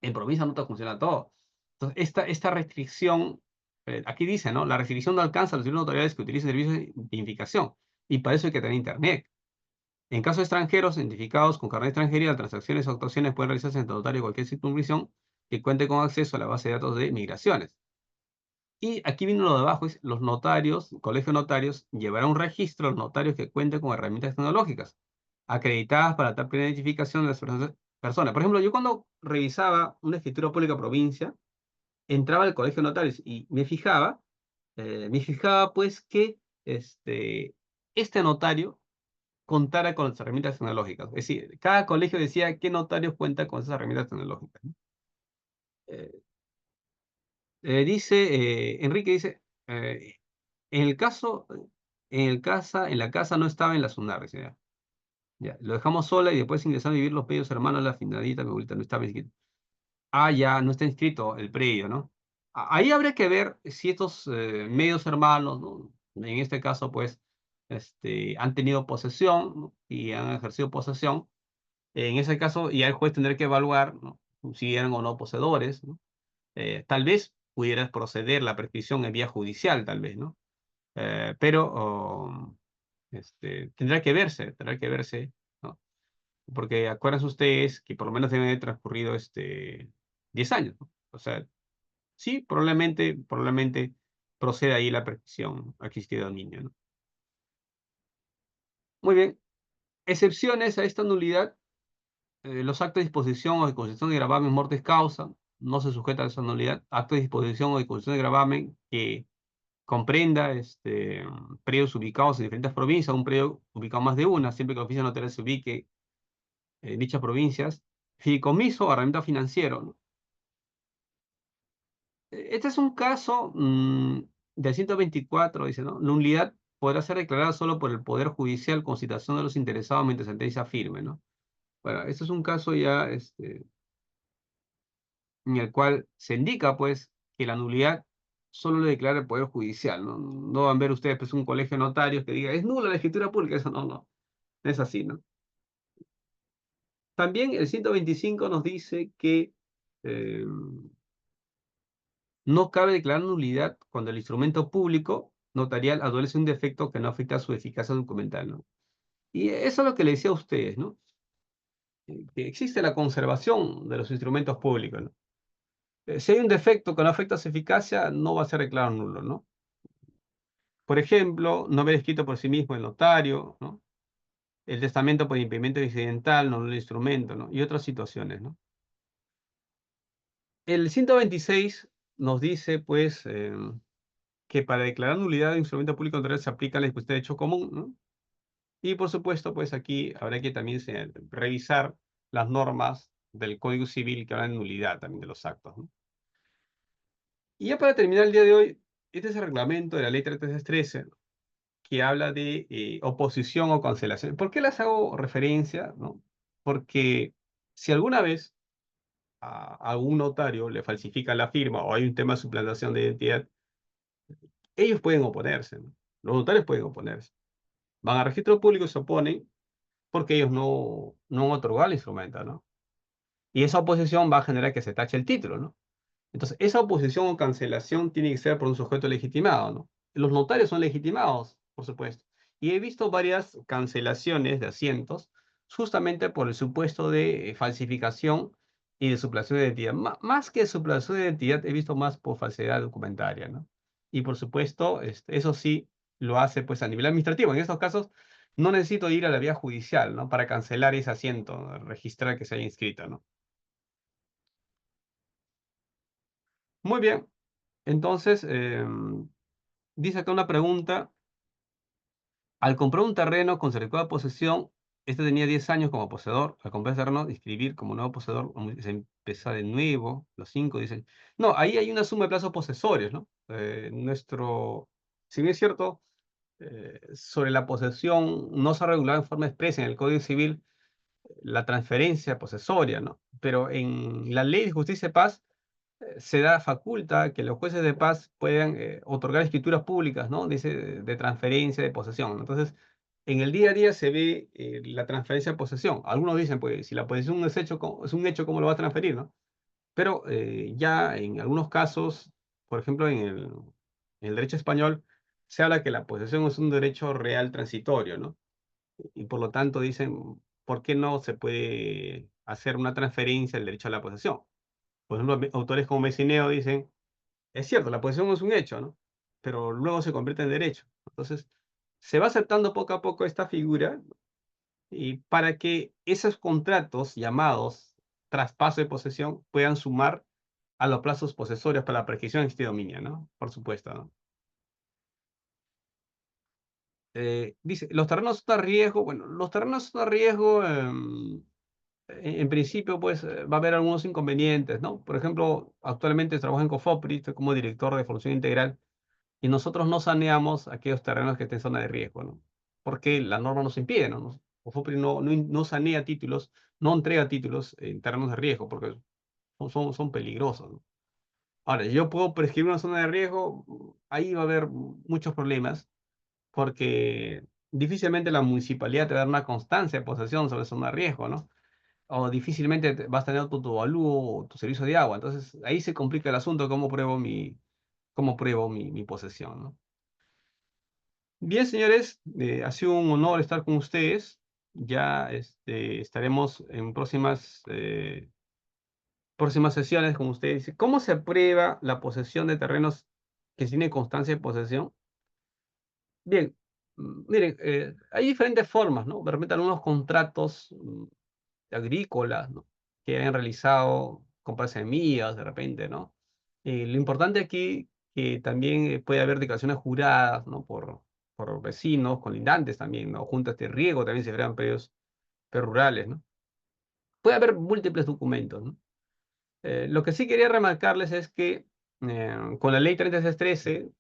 En provincia no te funciona todo. Entonces, esta restricción, aquí dice, ¿no? La restricción no alcanza a los servicios notariales que utilizan servicios de identificación, y para eso hay que tener Internet. En casos extranjeros, identificados con carnet de extranjería, las transacciones o actuaciones pueden realizarse en notario de cualquier circunscripción que cuente con acceso a la base de datos de migraciones. Y aquí viene lo de abajo, es los notarios, colegio de notarios, llevará un registro de los notarios que cuenten con herramientas tecnológicas acreditadas para tal plena identificación de las personas personas. Por ejemplo, yo cuando revisaba una escritura pública provincia, entraba al colegio de notarios y me fijaba pues que este notario contara con las herramientas tecnológicas. Es decir, cada colegio decía qué notarios cuentan con esas herramientas tecnológicas, ¿no? Eh, Enrique dice, en el caso, en la casa no estaba en la SUNAR, dice, ya. Ya, lo dejamos sola y después ingresaron a vivir los medios hermanos, la finadita, mi abuelita no estaba inscrito. Ah, ya, no está inscrito el predio, ¿no? Ahí habría que ver si estos medios hermanos, ¿no? En este caso, pues, han tenido posesión, ¿no? Y han ejercido posesión. En ese caso, ya el juez tendrá que evaluar, ¿no? Si eran o no poseedores, ¿no? Tal vez pudiera proceder la prescripción en vía judicial, tal vez, ¿no? Pero tendrá que verse, ¿no? Porque acuérdense ustedes que por lo menos deben haber transcurrido 10 años, ¿no? O sea, sí, probablemente proceda ahí la prescripción existida del niño, ¿no? Muy bien. Excepciones a esta nulidad, los actos de disposición o de concesión de gravamen mortis causa no se sujeta a esa nulidad. Actos de disposición o de concesión de gravamen que comprenda predios ubicados en diferentes provincias, un predio ubicado más de una, siempre que el oficio notario se ubique en dichas provincias. Fideicomiso o herramienta financiero, ¿no? Este es un caso del 124, dice, ¿no? La nulidad podrá ser declarada solo por el Poder Judicial con citación de los interesados mediante sentencia firme, ¿no? Bueno, este es un caso ya en el cual se indica, pues, que la nulidad solo le declara el Poder Judicial, ¿no? No van a ver ustedes, pues, un colegio de notarios que diga, es nula la escritura pública, eso no es así, ¿no? También el 125 nos dice que eh, no cabe declarar nulidad cuando el instrumento público notarial adolece un defecto que no afecta a su eficacia documental, ¿no? Y eso es lo que le decía a ustedes, ¿no? Que existe la conservación de los instrumentos públicos, ¿no? Si hay un defecto que no afecta a su eficacia, no va a ser declarado nulo, ¿no? Por ejemplo, no haber escrito por sí mismo el notario, ¿no? El testamento por impedimento incidental, no el instrumento, ¿no? Y otras situaciones, ¿no? El 126 nos dice, pues, que para declarar nulidad de instrumento público notarial se aplica la disposición de derecho común, ¿no? Y por supuesto, pues aquí habrá que también revisar las normas del Código Civil que hablan de nulidad también de los actos, ¿no? Y ya para terminar el día de hoy, este es el reglamento de la Ley 3313 que habla de oposición o cancelación. ¿Por qué las hago referencia, no? Porque si alguna vez a un notario le falsifican la firma o hay un tema de suplantación de identidad, ellos pueden oponerse, ¿no? Los notarios pueden oponerse. Van a registro público y se oponen porque ellos no han otorgado el instrumento, ¿no? Y esa oposición va a generar que se tache el título, ¿no? Entonces, esa oposición o cancelación tiene que ser por un sujeto legitimado, ¿no? Los notarios son legitimados, por supuesto. Y he visto varias cancelaciones de asientos justamente por el supuesto de falsificación y de suplantación de identidad. Más que suplantación de identidad, he visto más por falsedad documentaria, ¿no? Y por supuesto, eso sí lo hace pues a nivel administrativo. En estos casos, no necesito ir a la vía judicial, ¿no? Para cancelar ese asiento, ¿no? Registrar que se haya inscrito, ¿no? Muy bien. Entonces, dice acá una pregunta. Al comprar un terreno con certificado de posesión, este tenía 10 años como poseedor. Al comprar ese terreno, inscribir como nuevo poseedor, se empieza de nuevo, los 5 dicen. No, ahí hay una suma de plazos posesorios, ¿no? Si bien es cierto, sobre la posesión no se ha regulado en forma expresa en el Código Civil la transferencia posesoria, ¿no? Pero en la Ley de Justicia y Paz se da faculta que los jueces de paz puedan otorgar escrituras públicas, ¿no? Dice de transferencia, de posesión. Entonces, en el día a día se ve la transferencia de posesión. Algunos dicen, pues, si la posesión es un hecho, ¿cómo lo va a transferir, no? Pero ya en algunos casos, por ejemplo, en el derecho español, se habla que la posesión es un derecho real transitorio, ¿no? Y por lo tanto dicen, ¿por qué no se puede hacer una transferencia del derecho a la posesión? Por ejemplo, autores como Messineo dicen, es cierto, la posesión es un hecho, ¿no? Pero luego se convierte en derecho. Entonces, se va aceptando poco a poco esta figura y para que esos contratos llamados traspaso de posesión puedan sumar a los plazos posesorios para la prescripción de este dominio, ¿no? Por supuesto, ¿no? Dice, los terrenos son de riesgo. Bueno, los terrenos son de riesgo, en principio, pues, va a haber algunos inconvenientes, ¿no? Por ejemplo, actualmente trabajo en Cofopri, estoy como director de formación integral, y nosotros no saneamos aquellos terrenos que estén en zona de riesgo, ¿no? Porque la norma nos impide, ¿no? Cofopri no sanea títulos, no entrega títulos en terrenos de riesgo, porque son peligrosos, ¿no? Ahora, yo puedo prescribir una zona de riesgo, ahí va a haber muchos problemas, porque difícilmente la municipalidad te va a dar una constancia de posesión sobre zona de riesgo, ¿no? O difícilmente vas a tener tu avalúo o tu servicio de agua. Entonces, ahí se complica el asunto, cómo pruebo mi posesión, ¿no? Bien, señores, ha sido un honor estar con ustedes. Ya estaremos en próximas sesiones con ustedes. ¿Cómo se aprueba la posesión de terrenos que tienen constancia de posesión? Bien, miren, hay diferentes formas, ¿no? De repente algunos contratos agrícolas, ¿no? Que hayan realizado compras de semillas, de repente, ¿no? Lo importante aquí que también puede haber declaraciones juradas, ¿no? Por vecinos, colindantes también, ¿no? Juntas de riego también se crean predios rurales, ¿no? Puede haber múltiples documentos, ¿no? Lo que sí quería remarcarles es que con la ley 3613,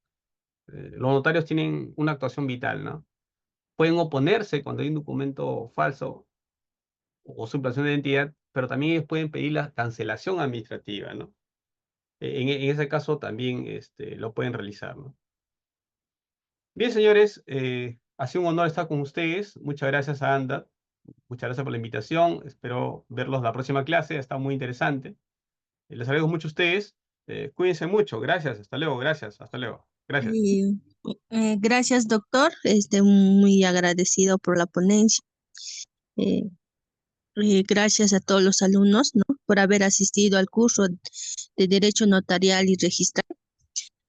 los notarios tienen una actuación vital, ¿no? Pueden oponerse cuando hay un documento falso o suplantación de identidad, pero también ellos pueden pedir la cancelación administrativa, ¿no? En ese caso también lo pueden realizar, ¿no? Bien, señores, ha sido un honor estar con ustedes. Muchas gracias a Anda. Muchas gracias por la invitación. Espero verlos la próxima clase. Ha estado muy interesante. Les agradezco mucho a ustedes. Cuídense mucho. Gracias. Hasta luego. Gracias. Hasta luego. Gracias. Y, gracias, doctor. Muy agradecido por la ponencia. Eh, Gracias a todos los alumnos, ¿no? Por haber asistido al curso de Derecho Notarial y Registral.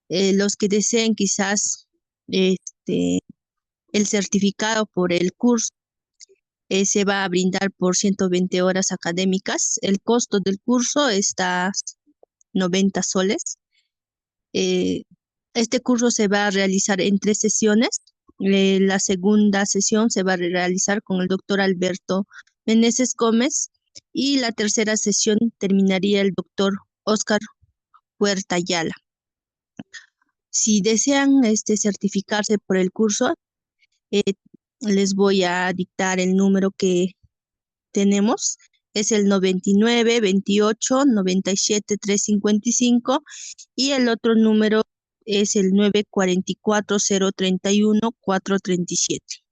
Los que deseen quizás este, el certificado por el curso se va a brindar por 120 horas académicas. El costo del curso está 90 soles. Eh, este curso se va a realizar en 3 sesiones. La segunda sesión se va a realizar con el doctor Alberto Meneses Gómez y la tercera sesión terminaría el doctor Oscar Huerta Ayala. Si desean certificarse por el curso, eh, les voy a dictar el número que tenemos. Es el 99 28 97 355 y el otro número es el 944 031 437.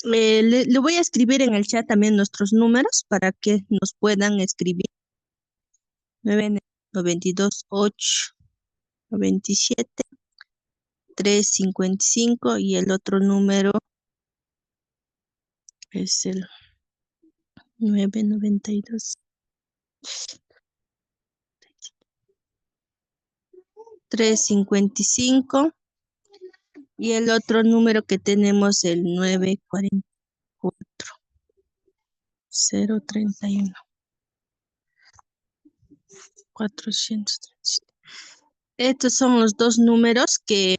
Le voy a escribir en el chat también nuestros números para que nos puedan escribir. 992 8 97 355 y el otro número es el 992 355 y el otro número que tenemos el 944 031 437. Estos son los dos números que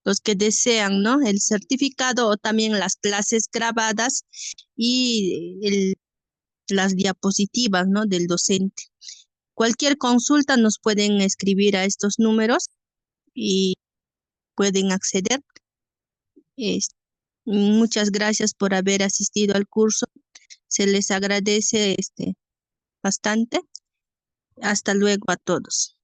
los que desean, ¿no? El certificado o también las clases grabadas y las diapositivas, ¿no? Del docente. Cualquier consulta nos pueden escribir a estos números y pueden acceder. Muchas gracias por haber asistido al curso. Se les agradece bastante. Hasta luego a todos.